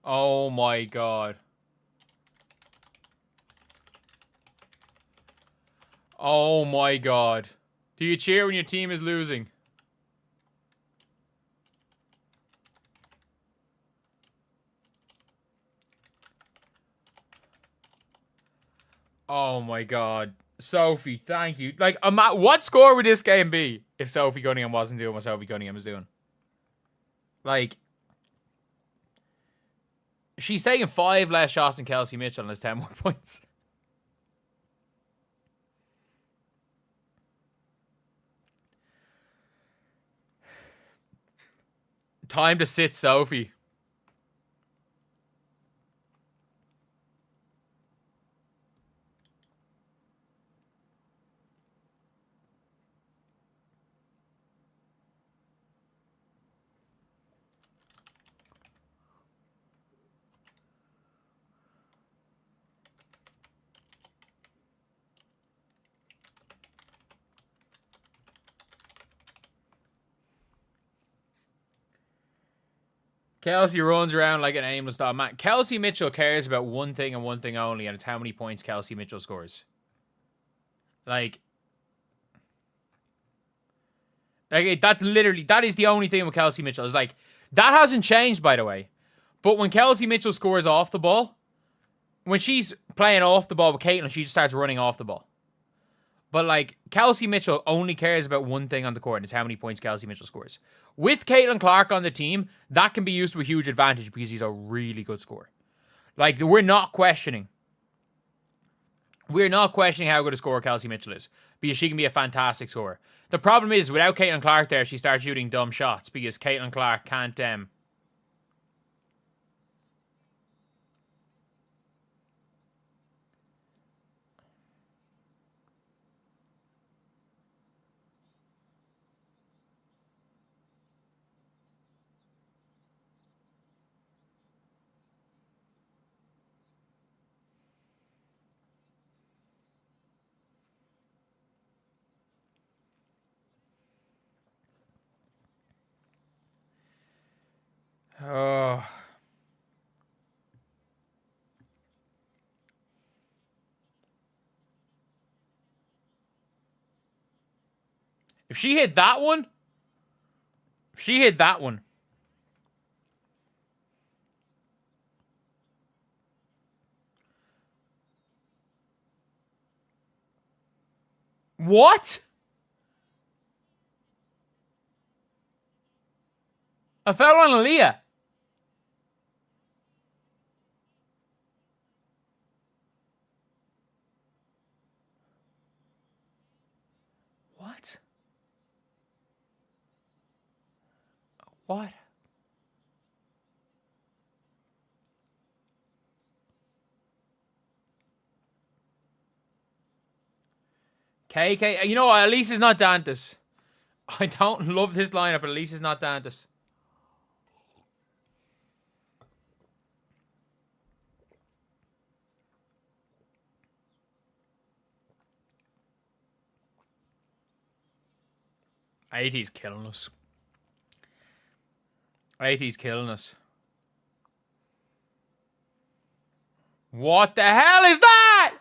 Oh my god. Oh my god. Do you cheer when your team is losing? Oh my god. Sophie, thank you. Like, what score would this game be if Sophie Cunningham wasn't doing what Sophie Cunningham was doing? Like, she's taking 5 less shots than Kelsey Mitchell and has 10 more points. Time to sit Sophie. Kelsey runs around like an aimless dog. Man, Kelsey Mitchell cares about one thing and one thing only, and it's how many points Kelsey Mitchell scores. Like that's literally, that is the only thing with Kelsey Mitchell. Is like, that hasn't changed, by the way. But when Kelsey Mitchell scores off the ball, when she's playing off the ball with Caitlin, she just starts running off the ball. But, like, Kelsey Mitchell only cares about one thing on the court, and it's how many points Kelsey Mitchell scores. With Caitlin Clark on the team, that can be used to a huge advantage because he's a really good scorer. Like, we're not questioning. We're not questioning how good a scorer Kelsey Mitchell is, because she can be a fantastic scorer. The problem is, without Caitlin Clark there, she starts shooting dumb shots, because Caitlin Clark can't... Oh... If she hit that one... What? A foul on Aaliyah. What? What? KK, you know what? At least it's not Dantas. I don't love this lineup, but at least it's not Dantas. AT's killing us. AT's killing us. What the hell is that?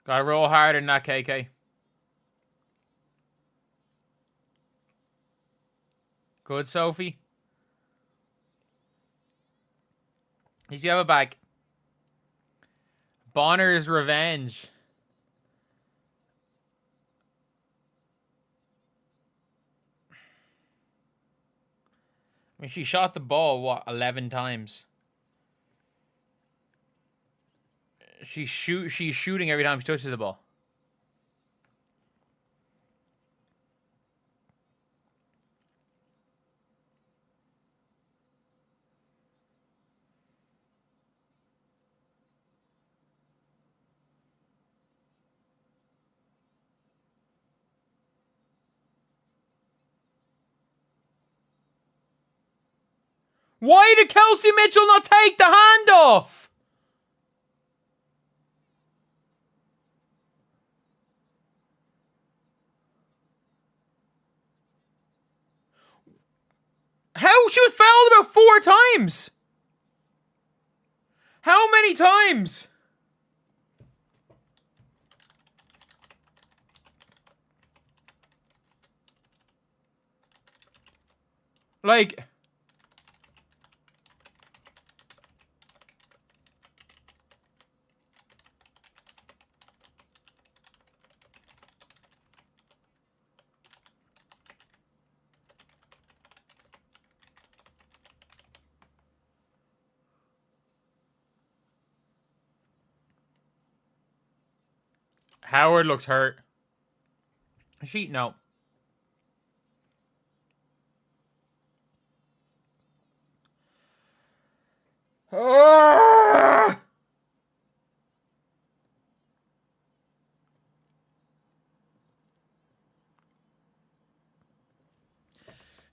Gotta roll harder than that, KK. Good, Sophie. He's the other back. Bonner's revenge. I mean, she shot the ball, what, 11 times? She's shooting every time she touches the ball. Why did Kelsey Mitchell not take the hand off? How? She was fouled about 4 times. How many times? Like... Howard looks hurt. She, no.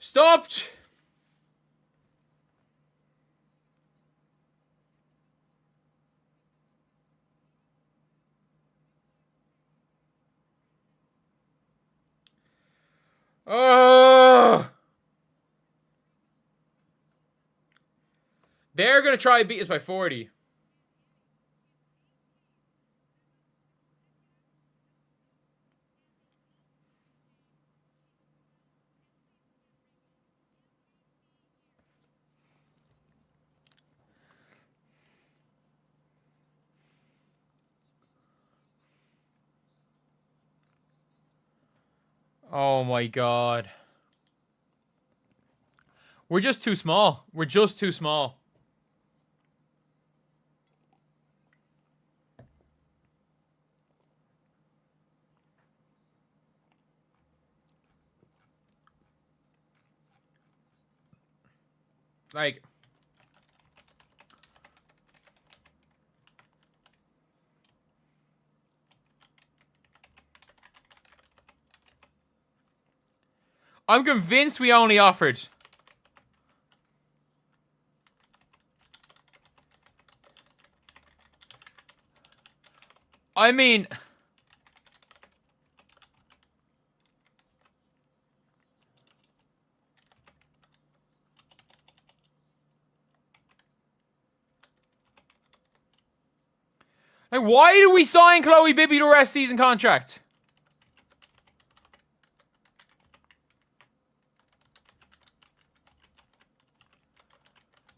Stopped! Oh! They're going to try and beat us by 40. Oh my god. We're just too small. We're just too small. Like, I'm convinced we only offered. I mean, like, why do we sign Chloe Bibby to a rest season contract?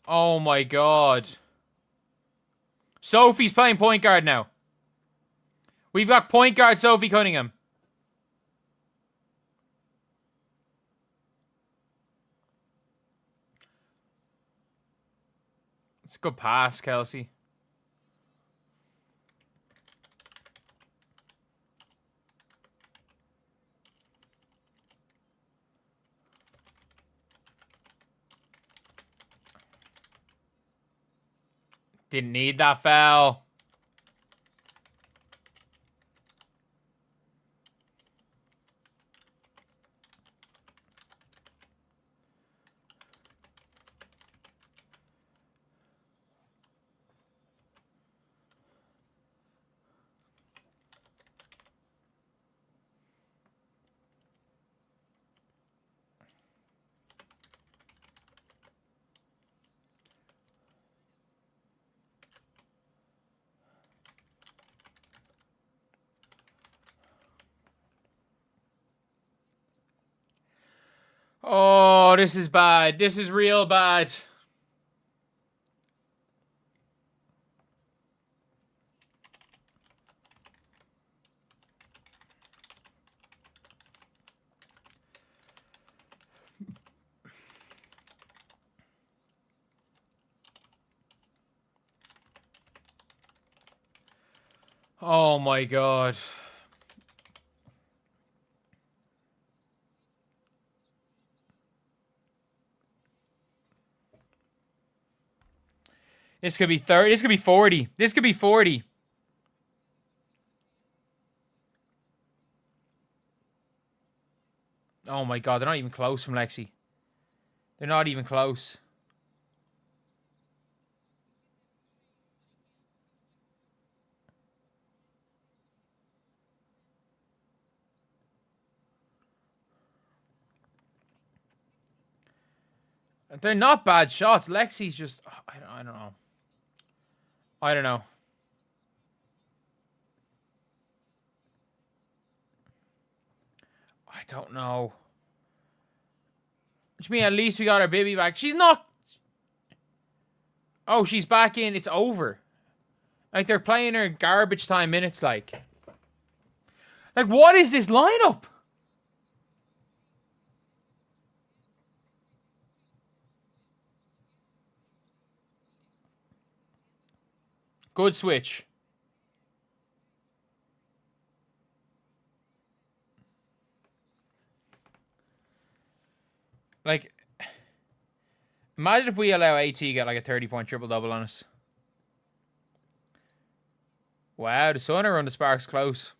Oh my god. Sophie's playing point guard now. We've got point guard Sophie Cunningham. It's a good pass, Kelsey. Didn't need that foul. Oh, this is bad. This is real bad. Oh my god. This could be 30. This could be 40. This could be 40. Oh my god, they're not even close from Lexi. They're not even close. They're not bad shots. Lexi's just... I don't know. I don't know. I don't know. Which means at least we got our baby back. She's not... Oh, she's back in. It's over. Like, they're playing her garbage time minutes, like. Like, what is this lineup? Good switch. Like, imagine if we allow AT to get like a 30-point triple-double on us. Wow, the Sun are on the Sparks close.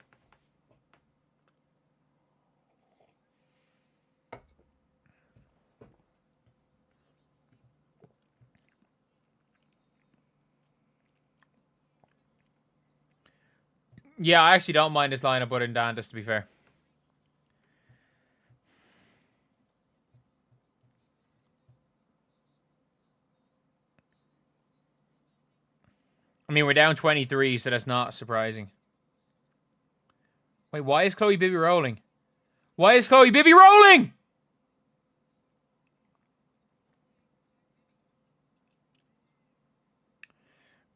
Yeah, I actually don't mind this lineup other than Dan, just to be fair. I mean, we're down 23, so that's not surprising. Wait, why is Chloe Bibby rolling? Why is Chloe Bibby rolling?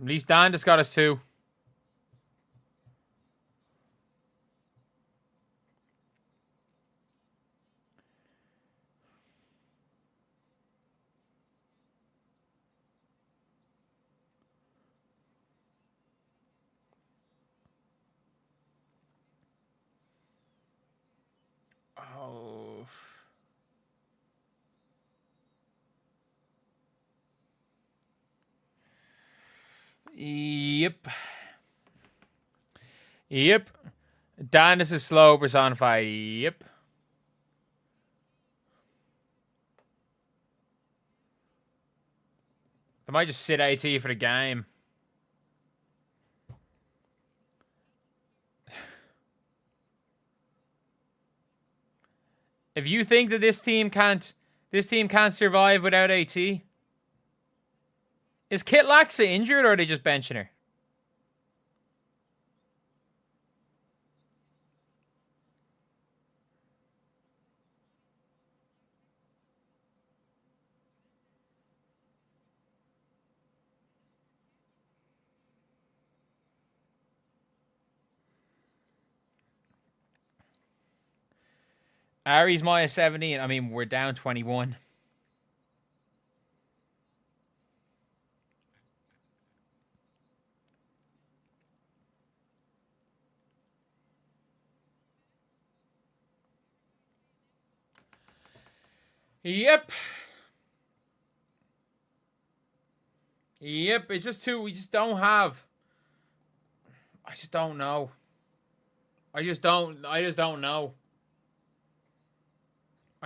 At least Dan just got us 2. Oh. Yep. Yep. Dan, this is slow personified. Yep. They might just sit AT for the game. If you think that this team can't survive without AT, is Kit Laxa injured or are they just benching her? Ari's minus 17. I mean, we're down 21. Yep. Yep. It's just too. We just don't have. I just don't know. I just don't know. I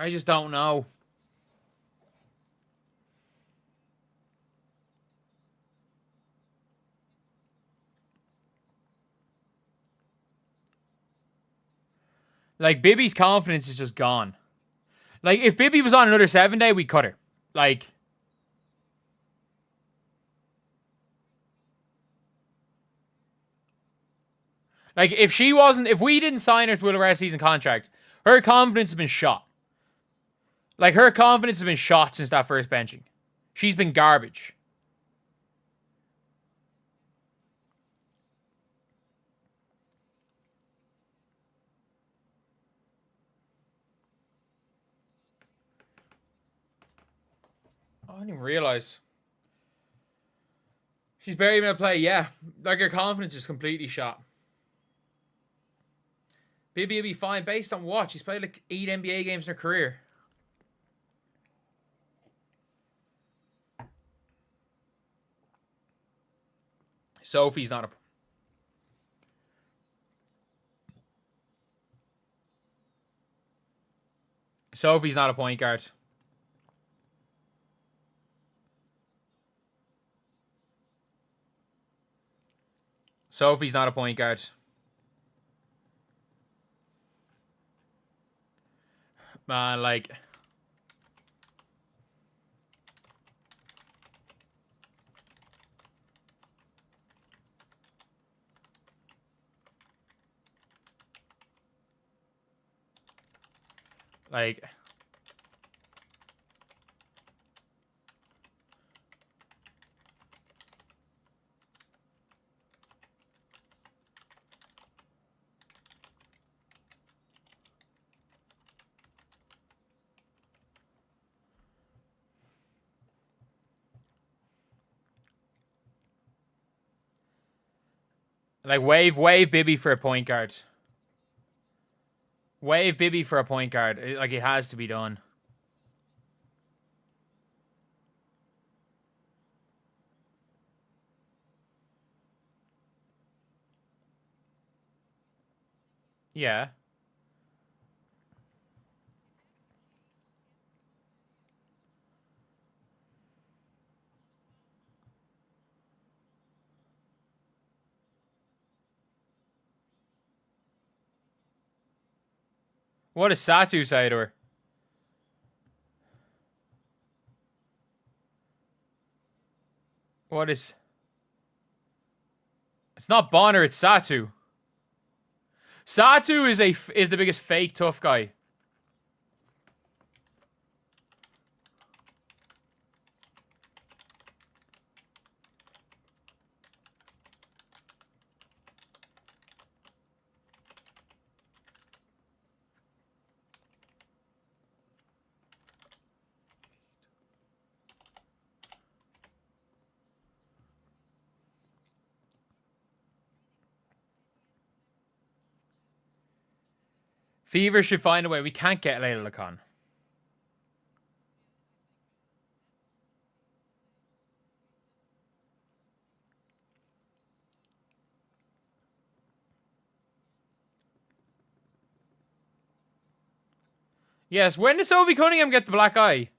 just don't know. Like, Bibby's confidence is just gone. Like, if Bibby was on another 7-day, we'd cut her. Like, if we didn't sign her to a rest season contract, her confidence has been shot. Like, her confidence has been shot since that first benching. She's been garbage. I didn't even realize. She's barely been able to play, yeah. Like, her confidence is completely shot. Bibby will be fine based on what? She's played like 8 NBA games in her career. Sophie's not a... Sophie's not a point guard. Sophie's not a point guard. Man, like... Like... Like, wave Bibby for a point guard. Wave Bibby for a point guard. Like, it has to be done. Yeah. What does Satu say to her? What is... It's not Bonner, it's Satu. Satu is the biggest fake tough guy. Fever should find a way. We can't get Layla Lacan. Yes, when did Sophie Cunningham get the black eye?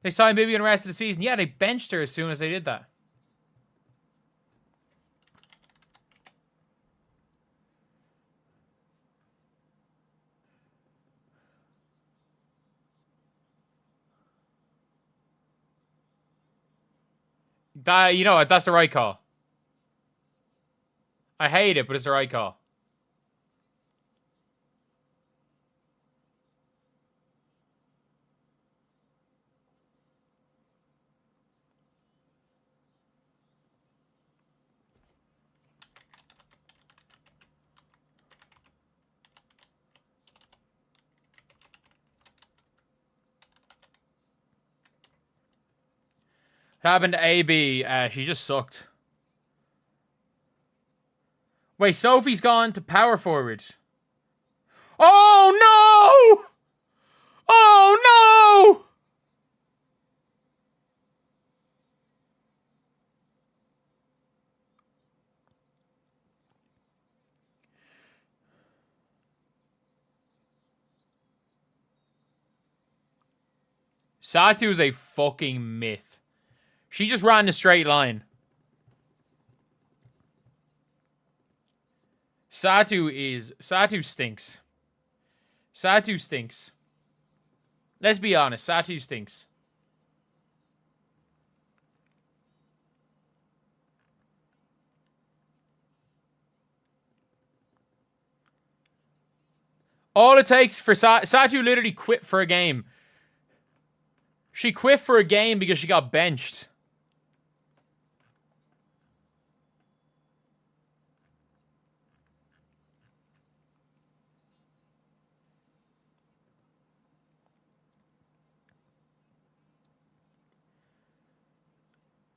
They signed Bibi on the rest of the season. Yeah, they benched her as soon as they did that. You know what? That's the right call. I hate it, but it's the right call. What happened to AB? She just sucked. Wait, Sophie's gone to power forward. Oh, no! Oh, no! Satu's a fucking myth. She just ran a straight line. Satu stinks. Satu stinks. Let's be honest, Satu stinks. All it takes for Satu literally quit for a game. She quit for a game because she got benched.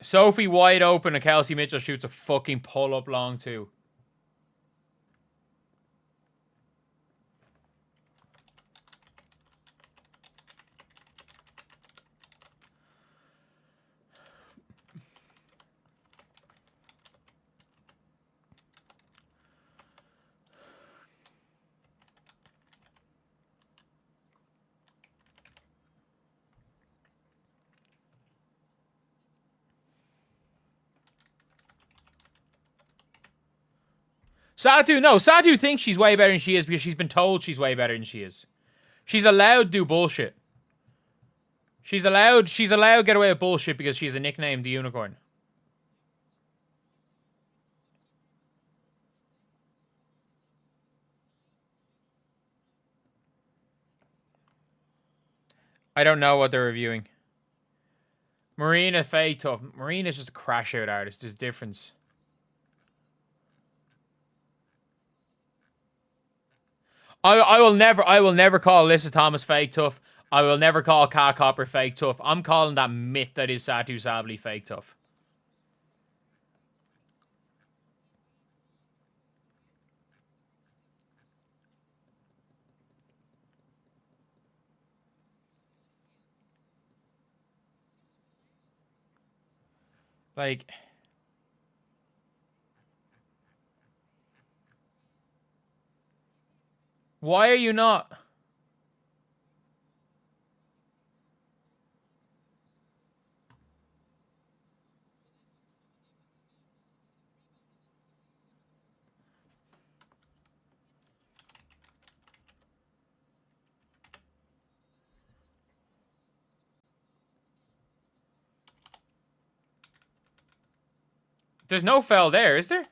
Sophie wide open and Kelsey Mitchell shoots a fucking pull-up long too. Satu thinks she's way better than she is because she's been told she's way better than she is. She's allowed to do bullshit. She's allowed to get away with bullshit because she's a nickname, the Unicorn. I don't know what they're reviewing. Marina fake tough. Marina's just a crash out artist. There's a difference. I will never call Alyssa Thomas fake tough. I will never call Kat Copper fake tough. I'm calling that myth that is Satu Sabli fake tough. Like, why are you not? There's no foul there, is there?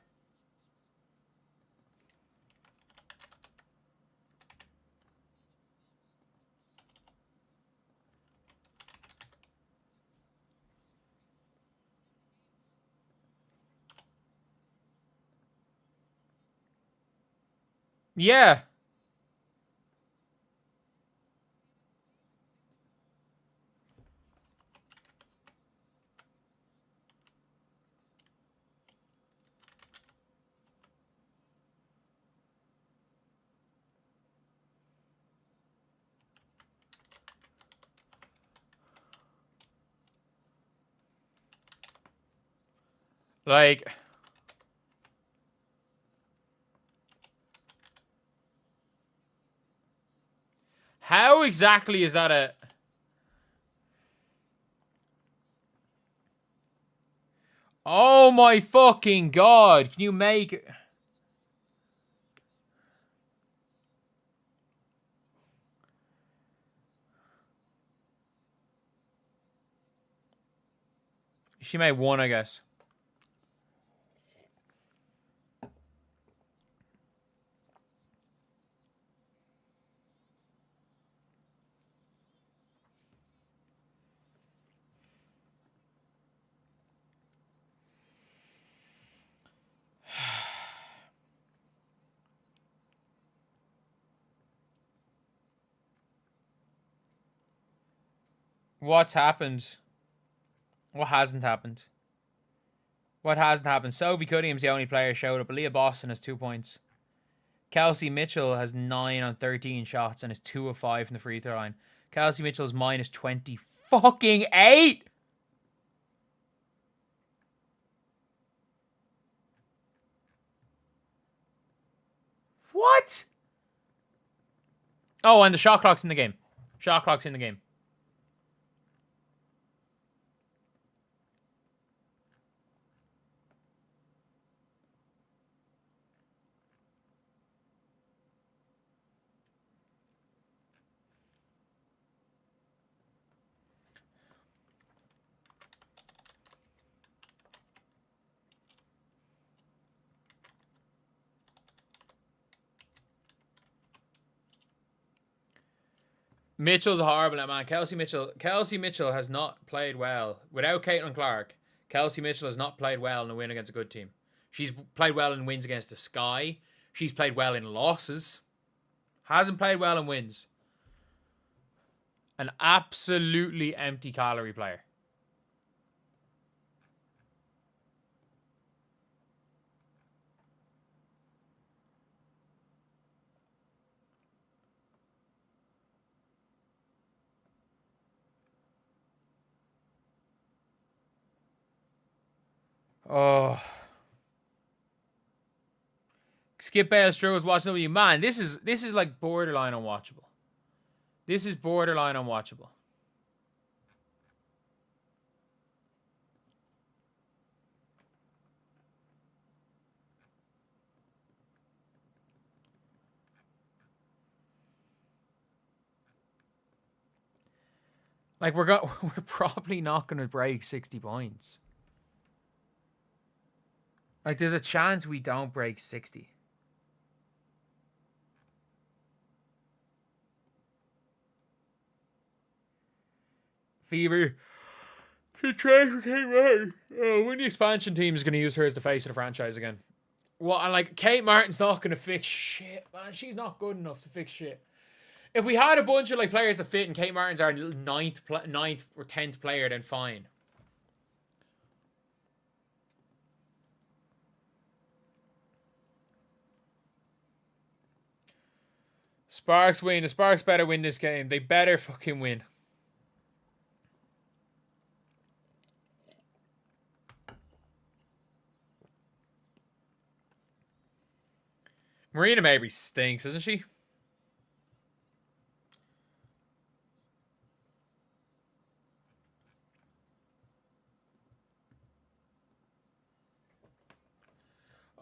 Yeah. Like, how exactly is that a... Oh my fucking god. Can you make... She made one, I guess. What's happened? What hasn't happened? What hasn't happened? Sophie Cunningham's the only player showed up. Leah Boston has 2 points. Kelsey Mitchell has 9 on 13 shots and is 2 of 5 from the free throw line. Kelsey Mitchell's minus 20 fucking 8. What? Oh, and the shot clock's in the game. Shot clock's in the game. Mitchell's a horrible man. Kelsey Mitchell has not played well. Without Caitlin Clark, Kelsey Mitchell has not played well in a win against a good team. She's played well in wins against the Sky. She's played well in losses. Hasn't played well in wins. An absolutely empty calorie player. Oh. Skip Bale struggles watching W. Man, this is like borderline unwatchable. This is borderline unwatchable. Like we're probably not going to break 60 points. Like there's a chance we don't break 60. Fever. She trade for Kate Martin. Oh, when the expansion team is going to use her as the face of the franchise again. Well, and like Kate Martin's not going to fix shit, man. She's not good enough to fix shit. If we had a bunch of like players that fit and Kate Martin's our ninth or 10th player, then fine. Sparks win. The Sparks better win this game. They better fucking win. Marina Mabry stinks, doesn't she?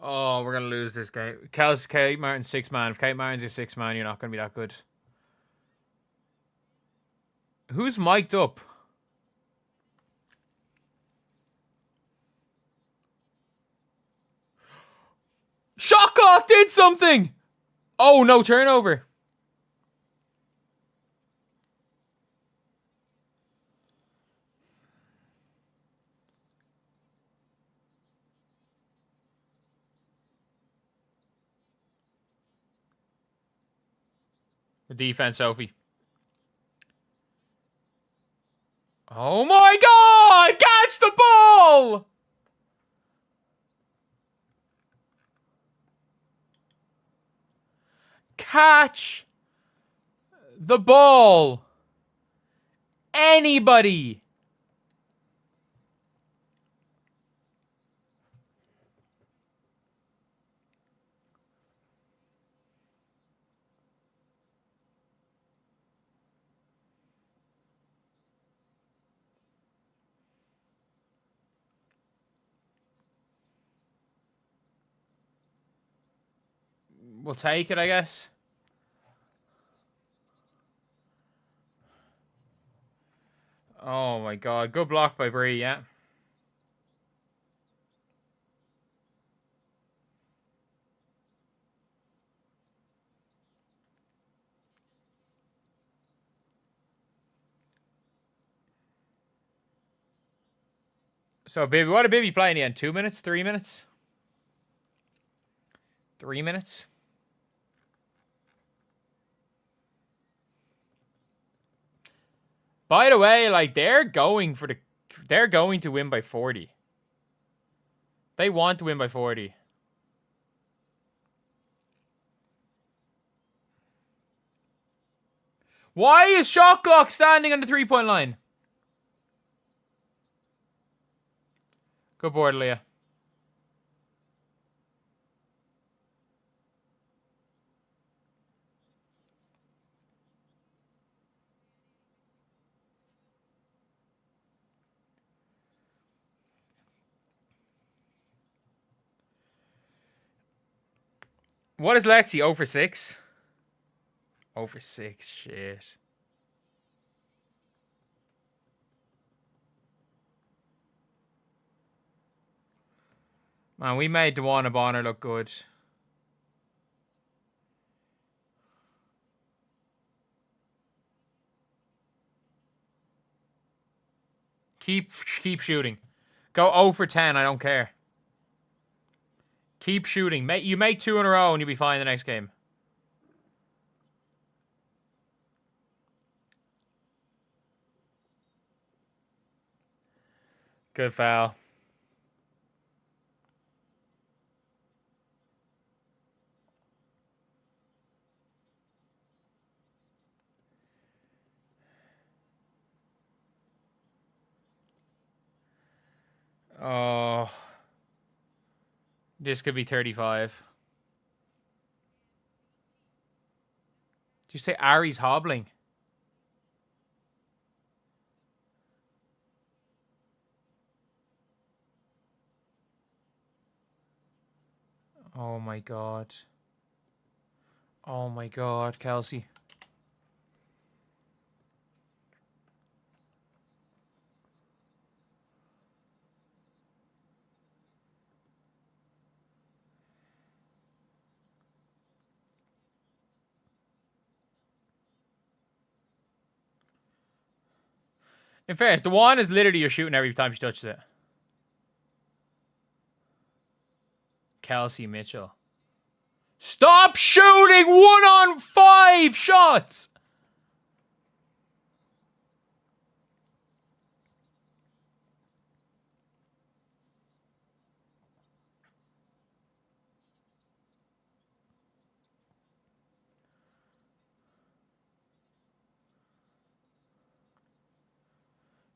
Oh, we're going to lose this game. Kate Martin's 6-man. If Kate Martin's your 6-man, you're not going to be that good. Who's mic'd up? clock did something. Oh, no turnover. The defense, Sophie. Oh my God! Catch the ball! Catch the ball. Anybody. We'll take it, I guess. Oh my God. Good block by Bree, yeah. So, baby, what did Bibby play in the end? 2 minutes? 3 minutes? 3 minutes? By the way, like, they're going to win by 40. They want to win by 40. Why is shot clock standing on the 3-point line? Good board, Leah. What is Lexi? 0 for 6? 0 for 6. Shit. Man, we made Dewana Bonner look good. Keep shooting. Go 0 for 10. I don't care. Keep shooting. You make 2 in a row and you'll be fine the next game. Good foul. Oh. This could be 35. Did you say Ari's hobbling? Oh my God. Oh my God, Kelsey. In fairness, the one is literally you're shooting every time she touches it. Kelsey Mitchell. Stop shooting 1-on-5 shots!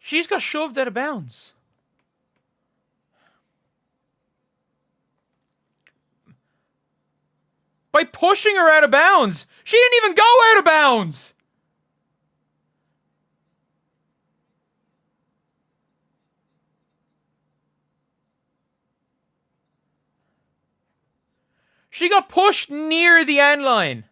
She's got shoved out of bounds. By pushing her out of bounds. She didn't even go out of bounds. She got pushed near the end line.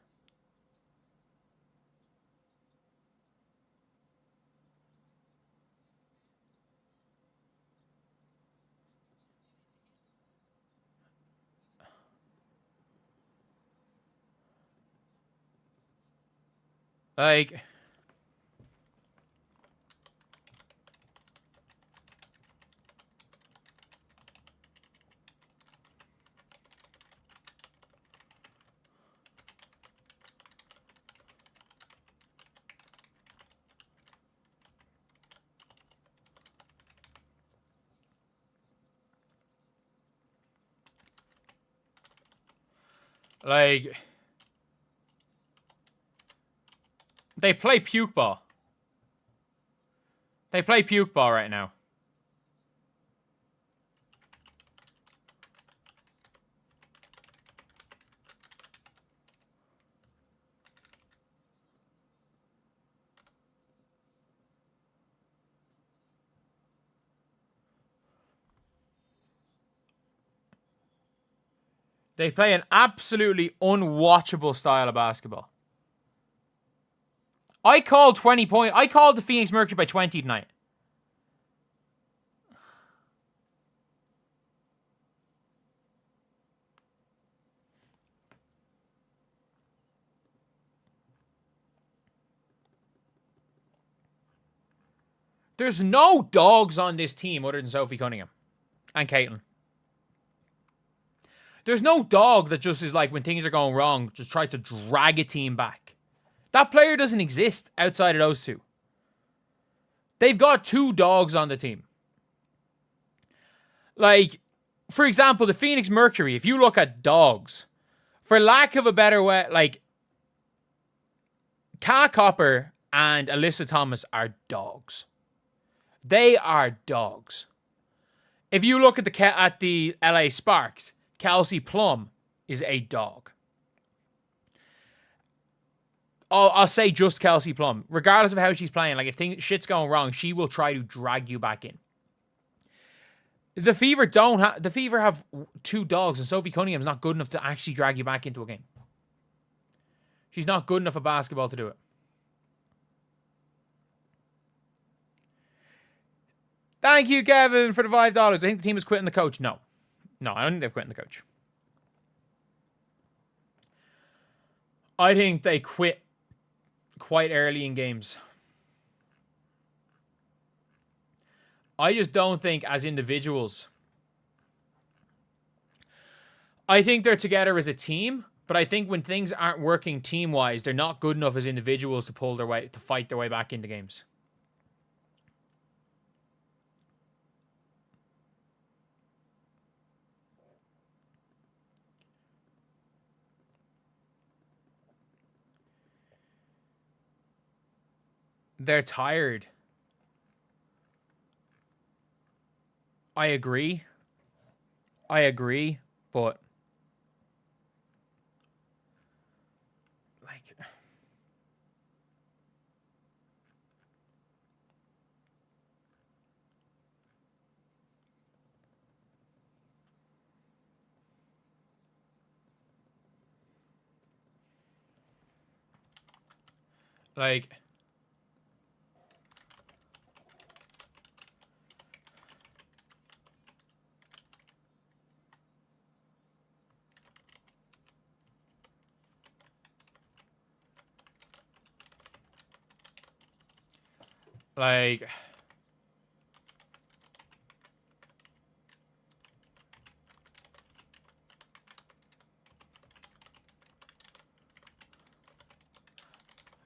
Like, they play puke ball. They play puke ball right now. They play an absolutely unwatchable style of basketball. I called 20 points. I called the Phoenix Mercury by 20 tonight. There's no dogs on this team other than Sophie Cunningham and Caitlin. There's no dog that just is like, when things are going wrong, just tries to drag a team back. That player doesn't exist outside of those two. They've got two dogs on the team. Like, for example, the Phoenix Mercury, if you look at dogs, for lack of a better way, like, Kat Copper and Alyssa Thomas are dogs. They are dogs. If you look at the LA Sparks, Kelsey Plum is a dog. I'll say just Kelsey Plum. Regardless of how she's playing, like, if shit's going wrong, she will try to drag you back in. The Fever have two dogs, and Sophie Cunningham's not good enough to actually drag you back into a game. She's not good enough at basketball to do it. Thank you, Kevin, for the $5. I think the team is quitting the coach. No, I don't think they've quitting the coach. I think they quit quite early in games. I just don't think as individuals. I think they're together as a team, but I think when things aren't working team-wise, they're not good enough as individuals to fight their way back into games. They're tired. I agree, but like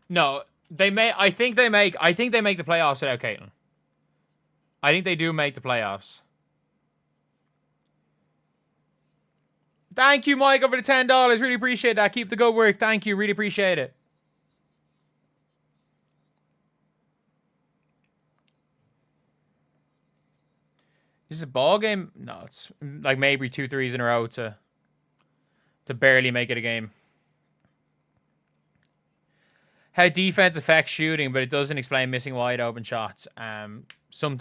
no, they may. I think they make the playoffs without Caitlin. I think they do make the playoffs. Thank you, Mike, over the $10. Really appreciate that. Keep the good work. Thank you. Really appreciate it. Is this a ball game? No, it's like maybe 2 threes in a row to barely make it a game. How defense affects shooting, but it doesn't explain missing wide open shots. Some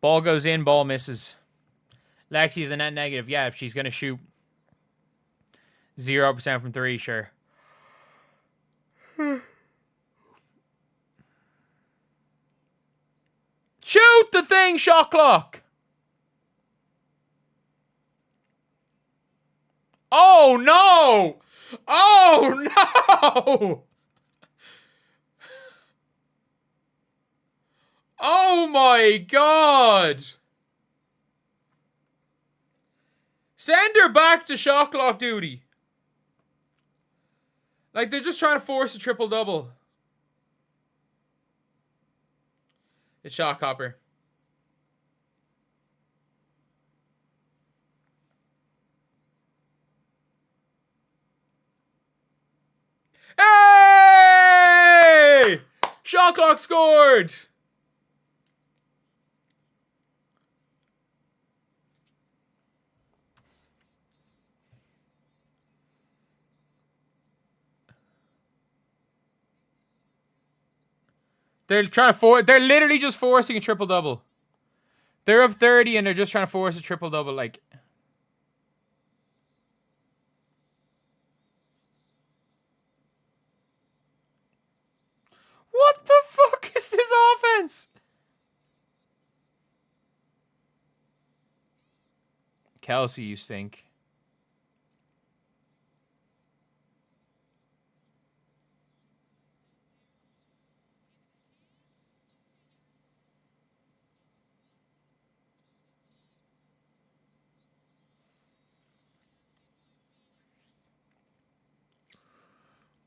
ball goes in, ball misses. Lexi's a net negative. Yeah, if she's gonna shoot 0% from 3, sure. Shoot the thing, shot clock. Oh no! Oh no! Oh my god! Send her back to shot clock duty. Like, they're just trying to force a triple-double. It's shot copper. Hey! Shot clock scored! They're trying to they're literally just forcing a triple-double. They're up 30 and they're just trying to force a triple-double, like. What the fuck is this offense? Kelsey, you stink.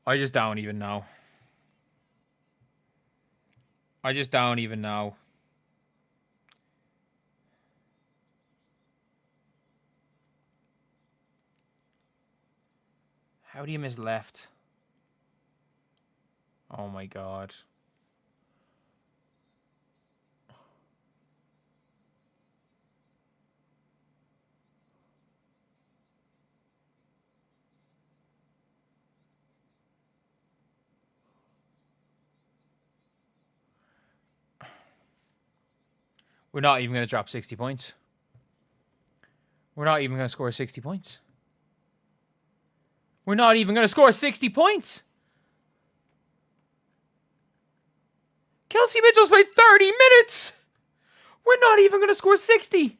I just don't even know. I just don't even know. How do you miss left? Oh my god. We're not even going to drop 60 points. We're not even going to score 60 points. We're not even going to score 60 points. Kelsey Mitchell's played 30 minutes. We're not even going to score 60.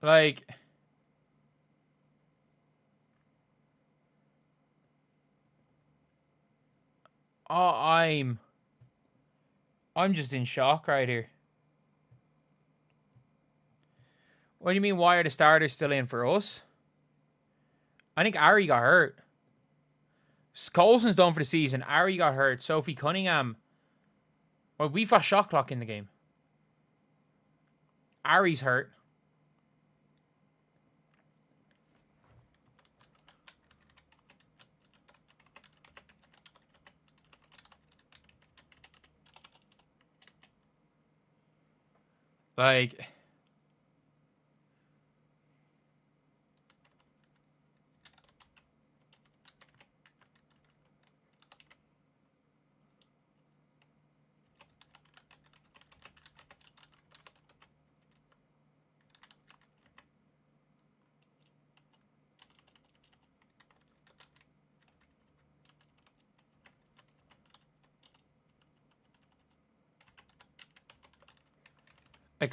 Like, oh, I'm just in shock right here. What do you mean, why are the starters still in for us? I think Ari got hurt. Colson's done for the season. Ari got hurt. Sophie Cunningham. Well, we've got shot clock in the game. Ari's hurt. Like,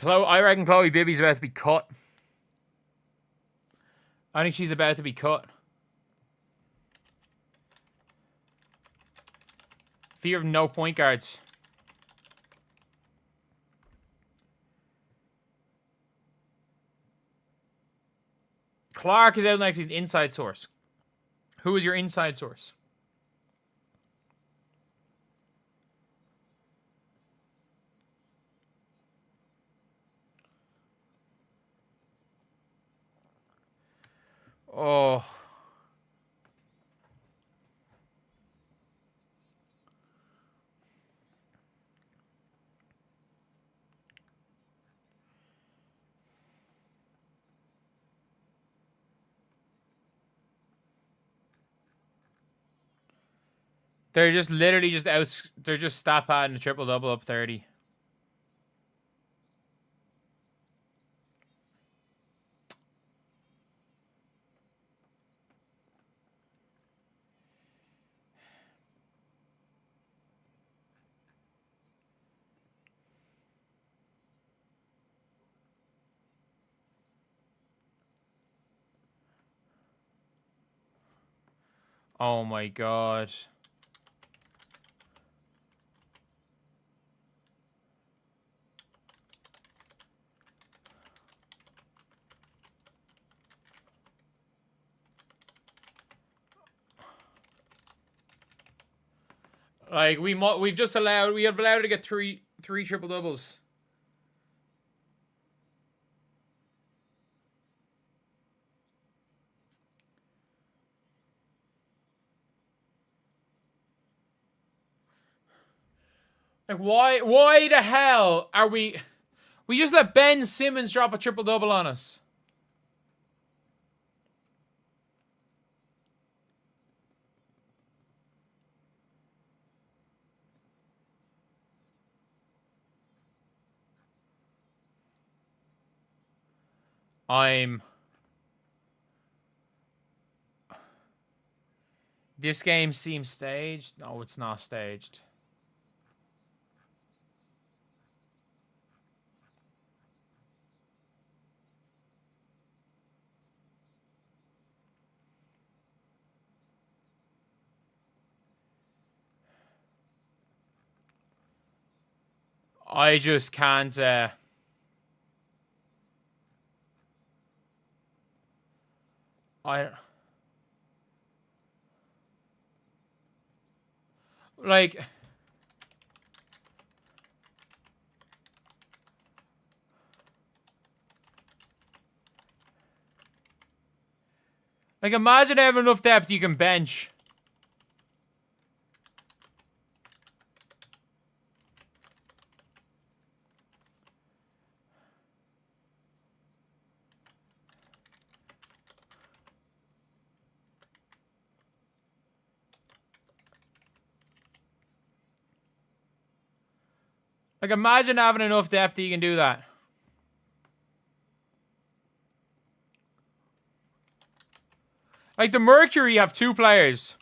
I reckon Chloe Bibby's about to be cut. I think she's about to be cut. Fear of no point guards. Clark is out next. He's an inside source. Who is your inside source? Oh. They're just literally just out. They're just stat padding the triple double up 30. Oh my god. Like we have allowed to get three triple doubles. Like why the hell are we just let Ben Simmons drop a triple double on us? This game seems staged. No, it's not staged. I just can't. Like. Like, imagine having enough depth you can bench. Like, imagine having enough depth that you can do that. Like, the Mercury have 2 players.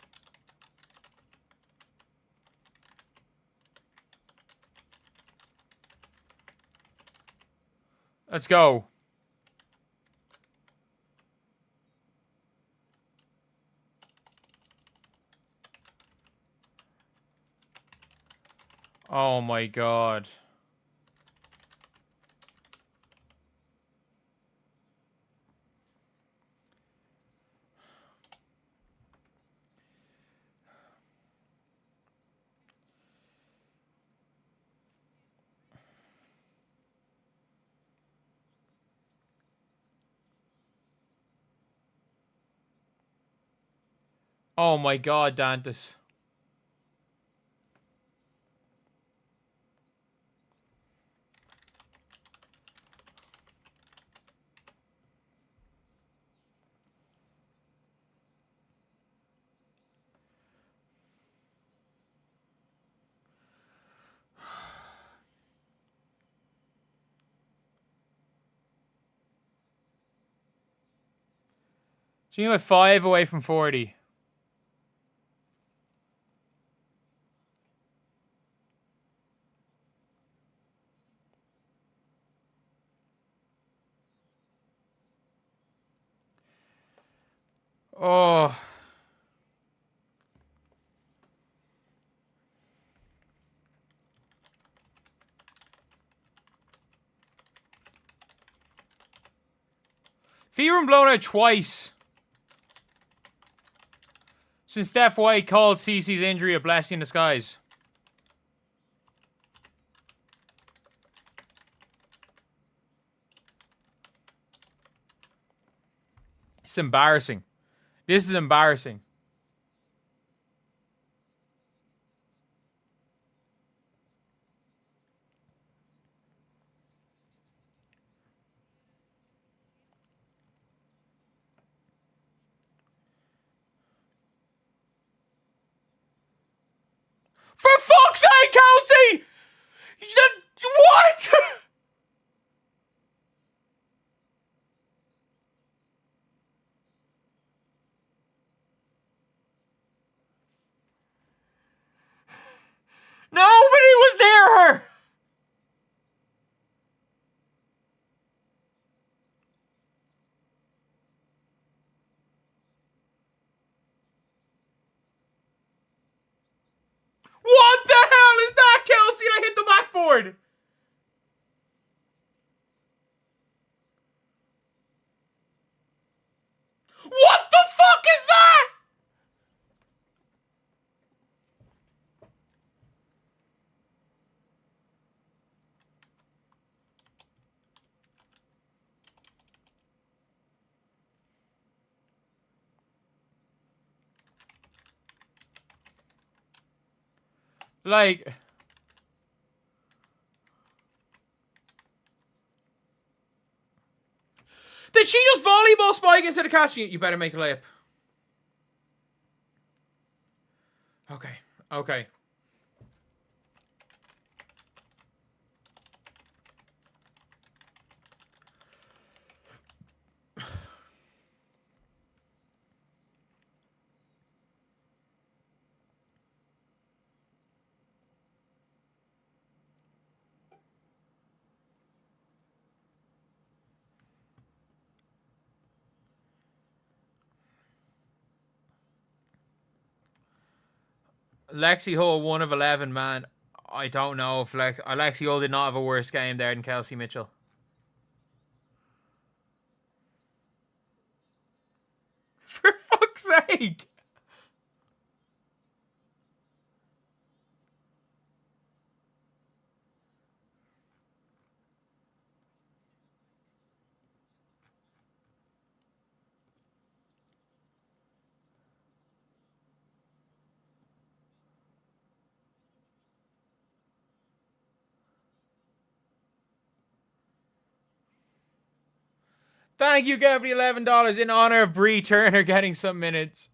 Let's go. Oh my god. Oh my god, Dantas. So you went 5 away from 40. Oh. Fever and blown out twice. Since Steph White called CeCe's injury a blessing in disguise. It's embarrassing. This is embarrassing. For fuck's sake, Kelsey! What? Nobody was near her! Steward! What the fuck is that? Like... Did she just volleyball spike instead of catching it? You better make a layup. Okay. Okay. Lexi Hull, 1 of 11, man. I don't know if Lexi Hull did not have a worse game there than Kelsey Mitchell. For fuck's sake! Thank you, Gav, for the $11 in honor of Bree Turner getting some minutes.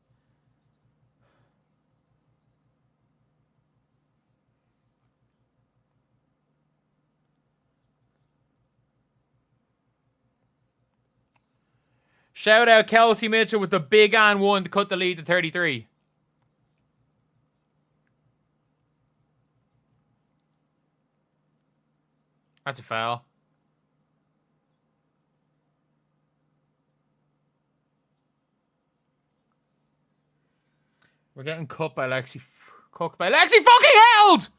Shout out Kelsey Mitchell with the big and one to cut the lead to 33. That's a foul. We're getting cut by Lexi. Cooked by Lexi fucking held!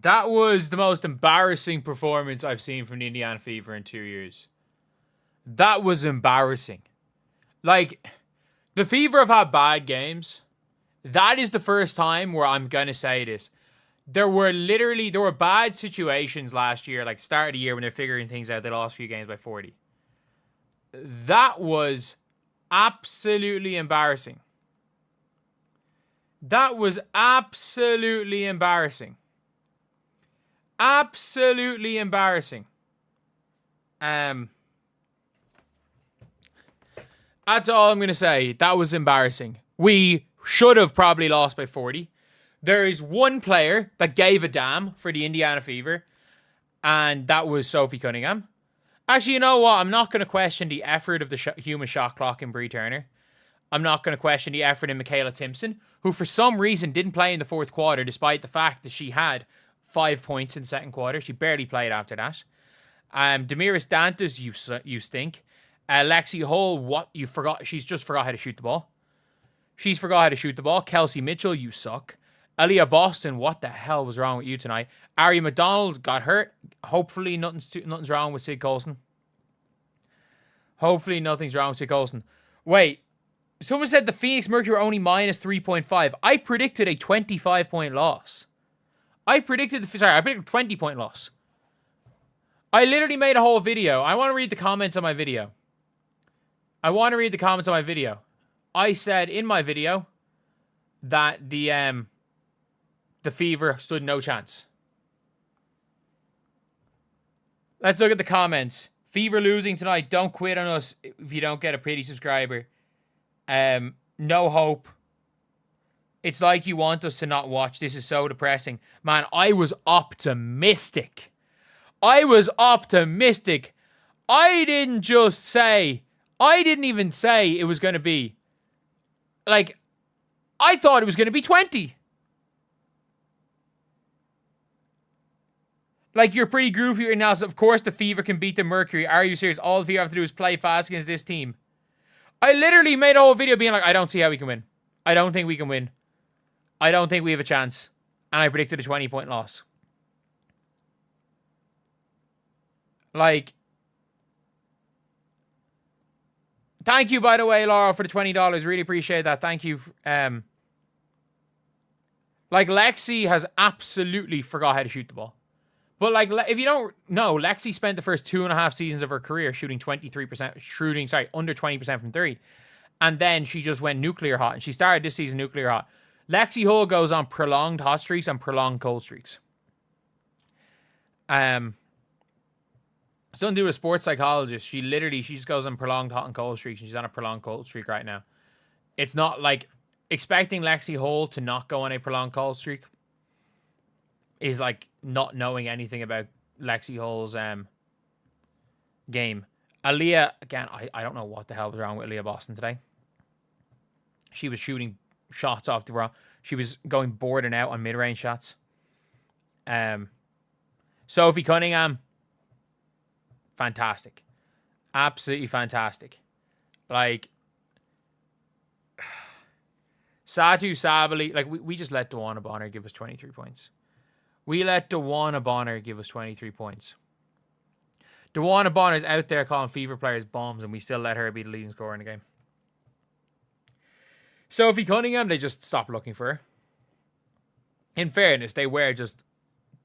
That was the most embarrassing performance I've seen from the Indiana Fever in 2 years. That was embarrassing. Like, the Fever have had bad games. That is the first time where I'm going to say this. There were bad situations last year, like start of the year when they're figuring things out. They lost a few games by 40. That was absolutely embarrassing. That was absolutely embarrassing. Absolutely embarrassing. That's all I'm going to say. That was embarrassing. We should have probably lost by 40. There is one player that gave a damn for the Indiana Fever, and that was Sophie Cunningham. Actually, you know what? I'm not going to question the effort of the human shot clock in Bree Turner. I'm not going to question the effort in Michaela Timpson, who for some reason didn't play in the fourth quarter, despite the fact that she had 5 points in the second quarter. She barely played after that. Damiris Dantas, you stink. Lexi Hull, what? You forgot? She's just forgot how to shoot the ball. She's forgot how to shoot the ball. Kelsey Mitchell, you suck. Aaliyah Boston, what the hell was wrong with you tonight? Ari McDonald got hurt. Hopefully nothing's wrong with Sid Colson. Hopefully nothing's wrong with Sid Colson. Wait, someone said the Phoenix Mercury were only minus 3.5. I predicted a 25-point loss. I predicted a 20-point loss. I literally made a whole video. I want to read the comments on my video. I said in my video that the Fever stood no chance. Let's look at the comments. Fever losing tonight. Don't quit on us if you don't get a pretty subscriber. No hope. It's like you want us to not watch. This is so depressing. Man, I was optimistic. I didn't even say it was going to be. Like, I thought it was going to be 20. Like, you're pretty groovy right now. So of course, the Fever can beat the Mercury. Are you serious? All the Fever have to do is play fast against this team. I literally made a whole video being like, I don't see how we can win. I don't think we can win. I don't think we have a chance. And I predicted a 20-point loss. Like, thank you, by the way, Laura, for the $20. Really appreciate that. Thank you. Like, Lexi has absolutely forgot how to shoot the ball. But, like, if you don't know, Lexi spent the first 2.5 seasons of her career shooting under 20% from 3. And then she just went nuclear hot. And she started this season nuclear hot. Lexi Hull goes on prolonged hot streaks and prolonged cold streaks. It's nothing to do with a sports psychologist. She just goes on prolonged hot and cold streaks. And she's on a prolonged cold streak right now. It's not like expecting Lexi Hull to not go on a prolonged cold streak is like not knowing anything about Lexi Hull's game. Aaliyah, again, I don't know what the hell was wrong with Aaliyah Boston today. She was shooting shots off the raw. She was going board and out on mid-range shots. Sophie Cunningham, fantastic. Absolutely fantastic. Like, Satu Sabali, like, we just let Dawana Bonner give us 23 points. We let Dawana Bonner give us 23 points. Dawana Bonner's out there calling Fever players bombs, and we still let her be the leading scorer in the game. Sophie Cunningham, they just stopped looking for her. In fairness, they were just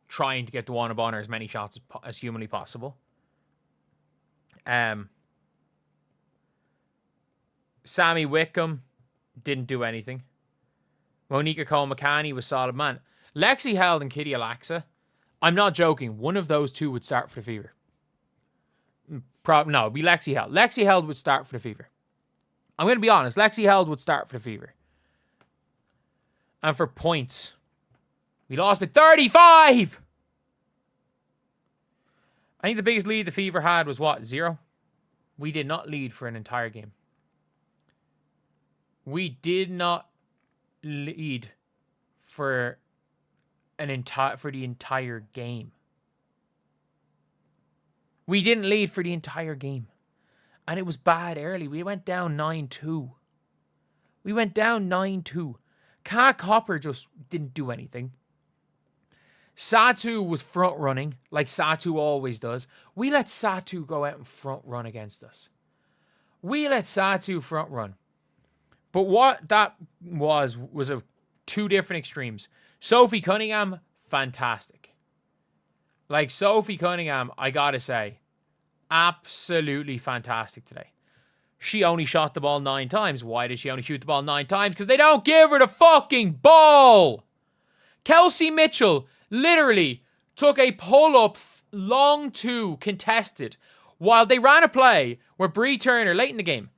trying to get Dawana Bonner as many shots as humanly possible. Sammy Wickham didn't do anything. Monica Cole-McCanny was solid man. Lexi Held and Kitty Alexa, I'm not joking, one of those two would start for the Fever. No, it'd be Lexi Held. Lexi Held would start for the Fever. I'm going to be honest, Lexi Held would start for the Fever. And for points, we lost by 35! I think the biggest lead the Fever had was what, 0? We did not lead for an entire game. We did not lead for the entire game. We didn't lead for the entire game. And it was bad early. We went down 9-2. We went down 9-2. Kat Copper just didn't do anything. Satu was front running, like Satu always does. We let Satu go out and front run against us. We let Satu front run. But what that was two different extremes. Sophie Cunningham, fantastic. Like, Sophie Cunningham, I gotta say, absolutely fantastic today. She only shot the ball 9 times. Why did she only shoot the ball 9 times? Because they don't give her the fucking ball. Kelsey Mitchell literally took a pull-up long 2 contested while they ran a play where Bree Turner, late in the game,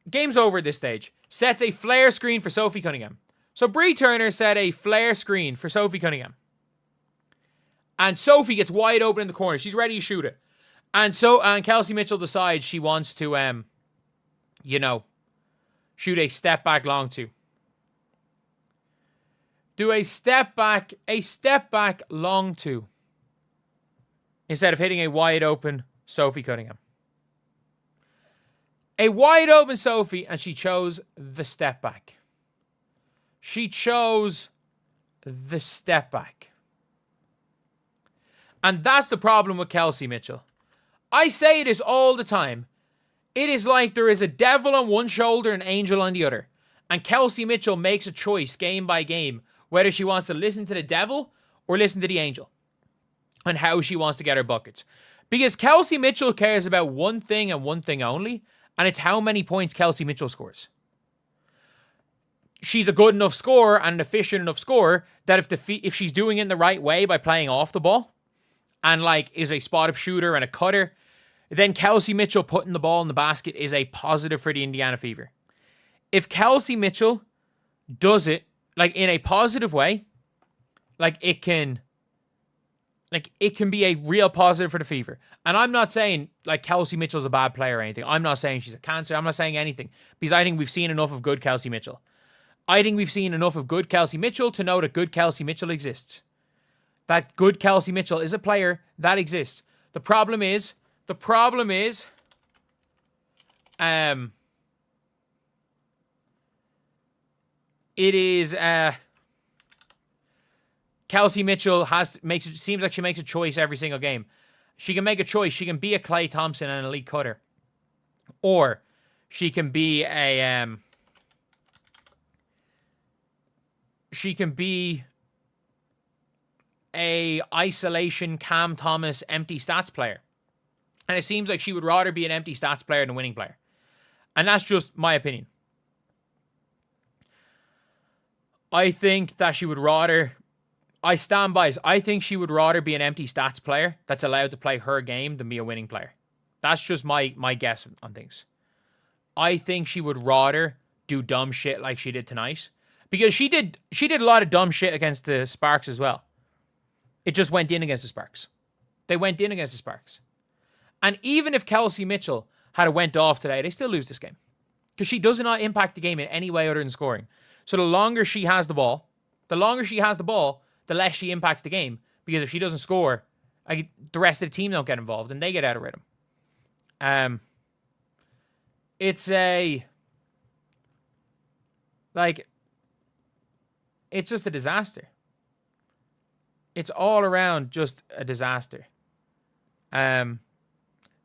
game's over at this stage, sets a flare screen for Sophie Cunningham. So Bree Turner set a flare screen for Sophie Cunningham. And Sophie gets wide open in the corner. She's ready to shoot it. And Kelsey Mitchell decides she wants to, shoot a step back long 2. Do a step back long 2. Instead of hitting a wide open Sophie Cunningham. A wide open Sophie, and she chose the step back. She chose the step back. And that's the problem with Kelsey Mitchell. I say this all the time. It is like there is a devil on one shoulder and an angel on the other. And Kelsey Mitchell makes a choice game by game whether she wants to listen to the devil or listen to the angel. And how she wants to get her buckets. Because Kelsey Mitchell cares about one thing and one thing only. And it's how many points Kelsey Mitchell scores. She's a good enough scorer and an efficient enough scorer that if she's doing it in the right way by playing off the ball and like is a spot-up shooter and a cutter, then Kelsey Mitchell putting the ball in the basket is a positive for the Indiana Fever. If Kelsey Mitchell does it like in a positive way, like it can be a real positive for the Fever. And I'm not saying like Kelsey Mitchell's a bad player or anything. I'm not saying she's a cancer. I'm not saying anything because I think we've seen enough of good Kelsey Mitchell. I think we've seen enough of good Kelsey Mitchell to know that good Kelsey Mitchell exists. That good Kelsey Mitchell is a player that exists. The problem is, it is, Kelsey Mitchell seems like she makes a choice every single game. She can make a choice. She can be a Klay Thompson and an elite cutter. Or she can be a, isolation Cam Thomas empty stats player. And it seems like she would rather be an empty stats player than a winning player. And that's just my opinion. I think that she would rather... I stand by it. I think she would rather be an empty stats player that's allowed to play her game than be a winning player. That's just my guess on things. I think she would rather do dumb shit like she did tonight. Because she did a lot of dumb shit against the Sparks as well. It just went in against the Sparks. They went in against the Sparks. And even if Kelsey Mitchell had went off today, they still lose this game. Because she does not impact the game in any way other than scoring. So the longer she has the ball, the less she impacts the game. Because if she doesn't score, the rest of the team don't get involved and they get out of rhythm. It's just a disaster. It's all around just a disaster.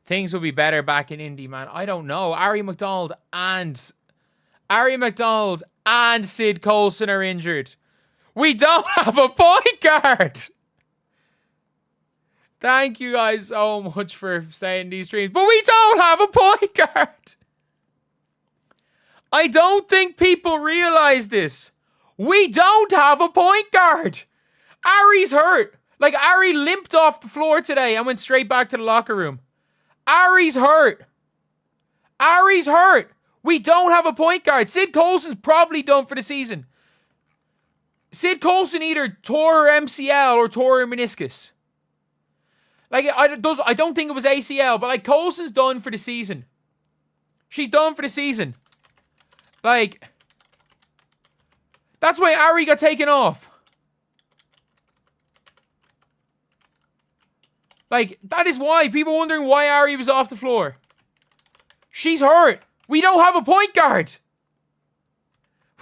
Things will be better back in Indy, man. I don't know. Ari McDonald and Sid Colson are injured. We don't have a point guard. Thank you guys so much for staying in these streams. But we don't have a point guard. I don't think people realize this. We don't have a point guard. Ari's hurt. Like, Ari limped off the floor today and went straight back to the locker room. Ari's hurt. We don't have a point guard. Sid Colson's probably done for the season. Sid Colson either tore her MCL or tore her meniscus. Like, I don't think it was ACL, but like, Colson's done for the season. She's done for the season. Like, that's why Ari got taken off. Like, that is why. People wondering why Ari was off the floor. She's hurt. We don't have a point guard.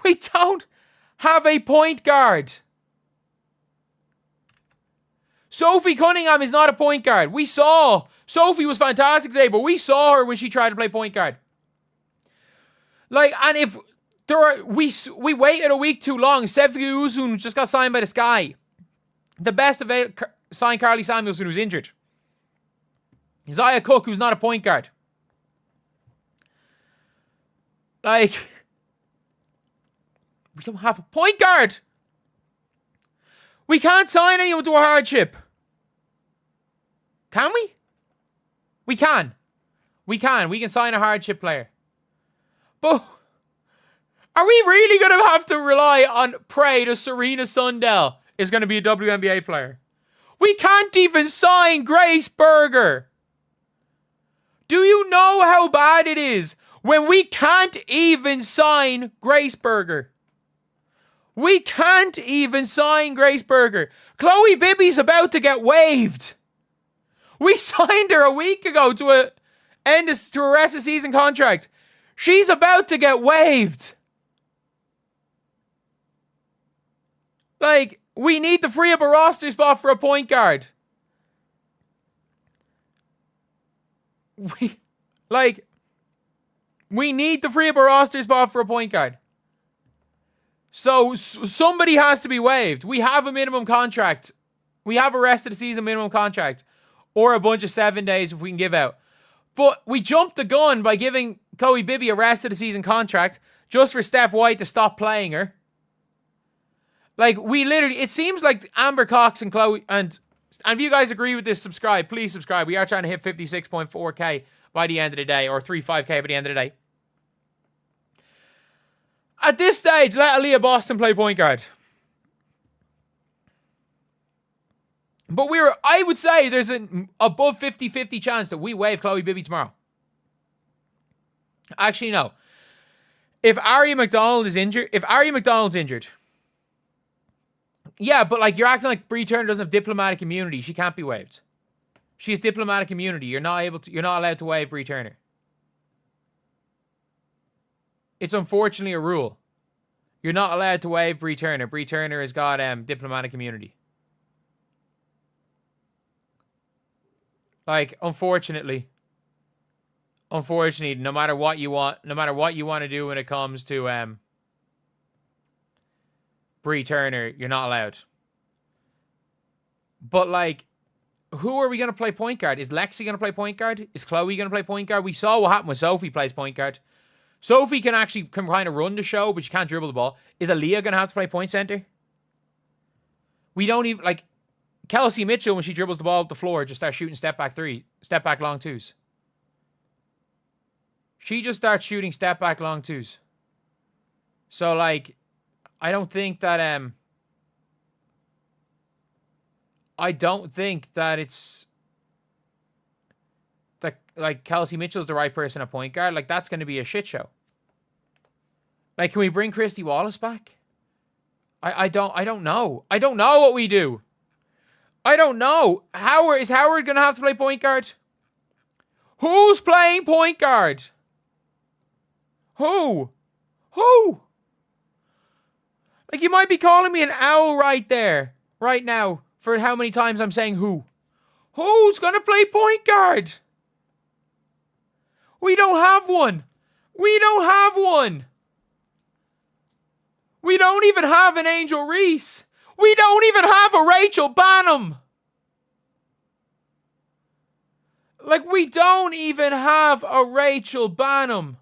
We don't have a point guard. Sophie Cunningham is not a point guard. We saw. Sophie was fantastic today, but we saw her when she tried to play point guard. Like, and if we waited a week too long, Sefi Uzun just got signed by the Sky. The best signed Carly Samuelson, who's injured. Isaiah Cook, who's not a point guard. Like, we don't have a point guard. We can't sign anyone to a hardship. Can we? We can. We can sign a hardship player. But are we really going to have to rely on pray that Serena Sundell is going to be a WNBA player? We can't even sign Grace Berger. Do you know how bad it is when we can't even sign Grace Berger? We can't even sign Grace Berger. Chloe Bibby's about to get waived. We signed her a week ago to a rest of season contract. She's about to get waived. Like, we need to free up a roster spot for a point guard. We need to free up a roster spot for a point guard. So somebody has to be waived. We have a minimum contract. We have a rest of the season minimum contract. Or a bunch of 7 days if we can give out. But we jumped the gun by giving Chloe Bibby a rest of the season contract just for Steph White to stop playing her. Like, we literally... It seems like Amber Cox and Chloe... And if you guys agree with this, subscribe. Please subscribe. We are trying to hit 56.4k by the end of the day. Or 35k by the end of the day. At this stage, let Aaliyah Boston play point guard. But I would say there's an above 50-50 chance that we waive Chloe Bibby tomorrow. Actually, no. If Ari McDonald's injured, yeah, but like you're acting like Bree Turner doesn't have diplomatic immunity. She can't be waived. She has diplomatic immunity. You're not allowed to waive Bree Turner. It's unfortunately a rule. You're not allowed to waive Bree Turner. Bree Turner has got diplomatic immunity. Like, unfortunately, no matter what you want to do when it comes to Bree Turner, you're not allowed. But like, who are we going to play point guard? Is Lexi going to play point guard? Is Chloe going to play point guard? We saw what happened when Sophie plays point guard. Sophie can kind of run the show, but she can't dribble the ball. Is Aaliyah going to have to play point center? We don't even, like, Kelsey Mitchell, when she dribbles the ball up the floor, just starts shooting step back long twos. She just starts shooting step back long twos. So, like, I don't think that it's that, like, Kelsey Mitchell's the right person at point guard. Like, that's going to be a shit show. Like, can we bring Christy Wallace back? I don't know. I don't know what we do. I don't know. Is Howard going to have to play point guard? Who's playing point guard? Who? Like, you might be calling me an owl right now, for how many times I'm saying who. Who's going to play point guard? We don't have one. We don't even have an Angel Reese. We don't even have a Rachel Banham. Like, we don't even have a Rachel Banham.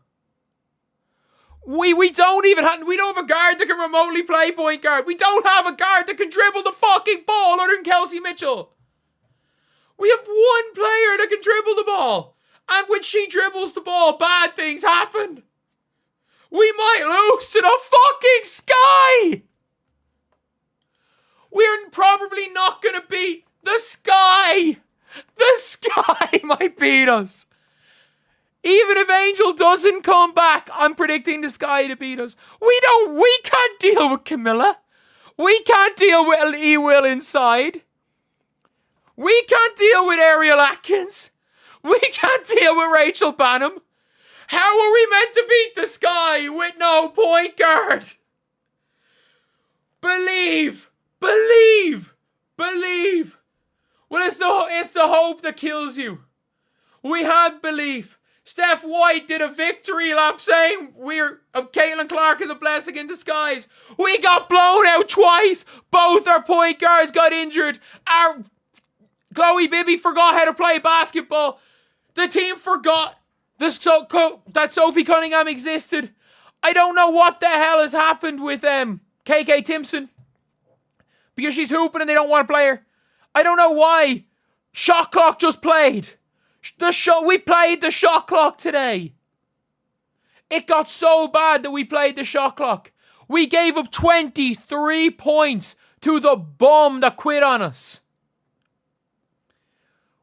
We don't have a guard that can remotely play point guard. We don't have a guard that can dribble the fucking ball other than Kelsey Mitchell. We have one player that can dribble the ball. And when she dribbles the ball, bad things happen. We might lose to the fucking Sky. We're probably not going to beat the Sky. The Sky might beat us. Even if Angel doesn't come back, I'm predicting the Sky to beat us. We can't deal with Camilla. We can't deal with E-Will inside. We can't deal with Ariel Atkins. We can't deal with Rachel Banham. How are we meant to beat the Sky with no point guard? Believe. Well, it's the hope that kills you. We had belief. Steph White did a victory lap saying Caitlin Clark is a blessing in disguise. We got blown out twice. Both our point guards got injured. Our Chloe Bibby forgot how to play basketball. The team forgot that Sophie Cunningham existed. I don't know what the hell has happened with KK Timpson. Because she's hooping and they don't want to play her. I don't know why. Shot clock just played. We played the shot clock today. It got so bad that we played the shot clock. We gave up 23 points to the bum that quit on us.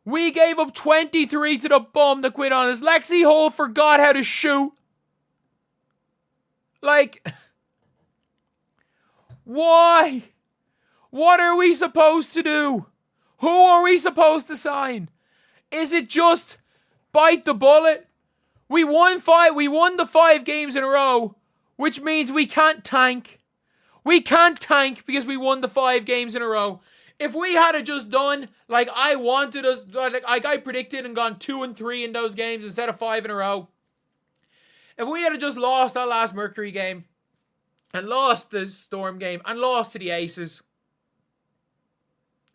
We gave up 23 to the bum that quit on us. Lexi Hull forgot how to shoot. Like, why? What are we supposed to do? Who are we supposed to sign? Is it just bite the bullet? We won the 5 games in a row, which means we can't tank. We can't tank because we won the 5 games in a row. If we had just done like I wanted us, like I predicted and gone 2-3 in those games instead of 5 in a row. If we had just lost that last Mercury game and lost the Storm game and lost to the Aces,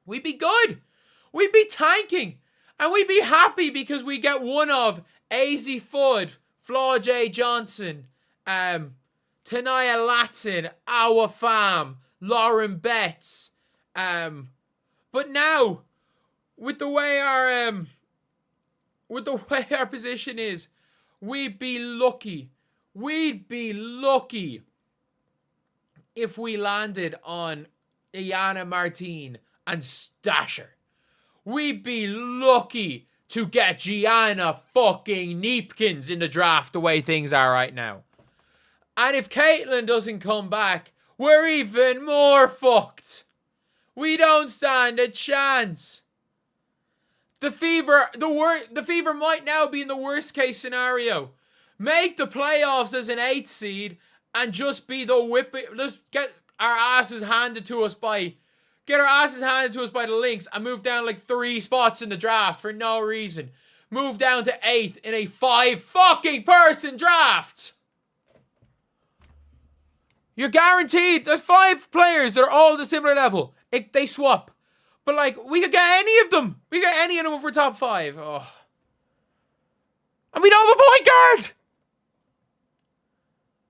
we'd be good. We'd be tanking. And we'd be happy because we get one of AZ Fudd, Flaw J. Johnson, Tania Latson, Our Fam, Lauren Betts. But now, with the way our position is, we'd be lucky. We'd be lucky if we landed on Iana Martine and Stasher. We'd be lucky to get Gianna fucking Neepkins in the draft the way things are right now. And if Caitlyn doesn't come back, we're even more fucked. We don't stand a chance. The Fever might now be in the worst case scenario. Make the playoffs as an 8th seed and just be just get our asses handed to us by the Lynx and move down like 3 spots in the draft for no reason. Move down to 8th in a 5 fucking person draft. You're guaranteed. There's 5 players that are all at a similar level. They swap. But, like, we could get any of them. We could get any of them if we're top 5. Oh. And we don't have a point guard.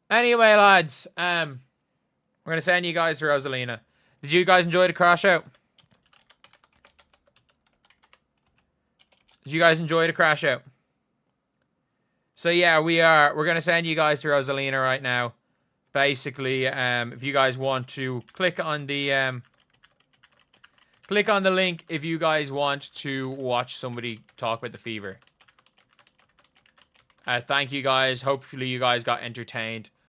Anyway, lads. We're going to send you guys to Rosalina. Did you guys enjoy the crash out? Did you guys enjoy the crash out? So, yeah, we're going to send you guys to Rosalina right now. Basically, if you guys want to click on the link if you guys want to watch somebody talk about the Fever. Thank you guys. Hopefully you guys got entertained.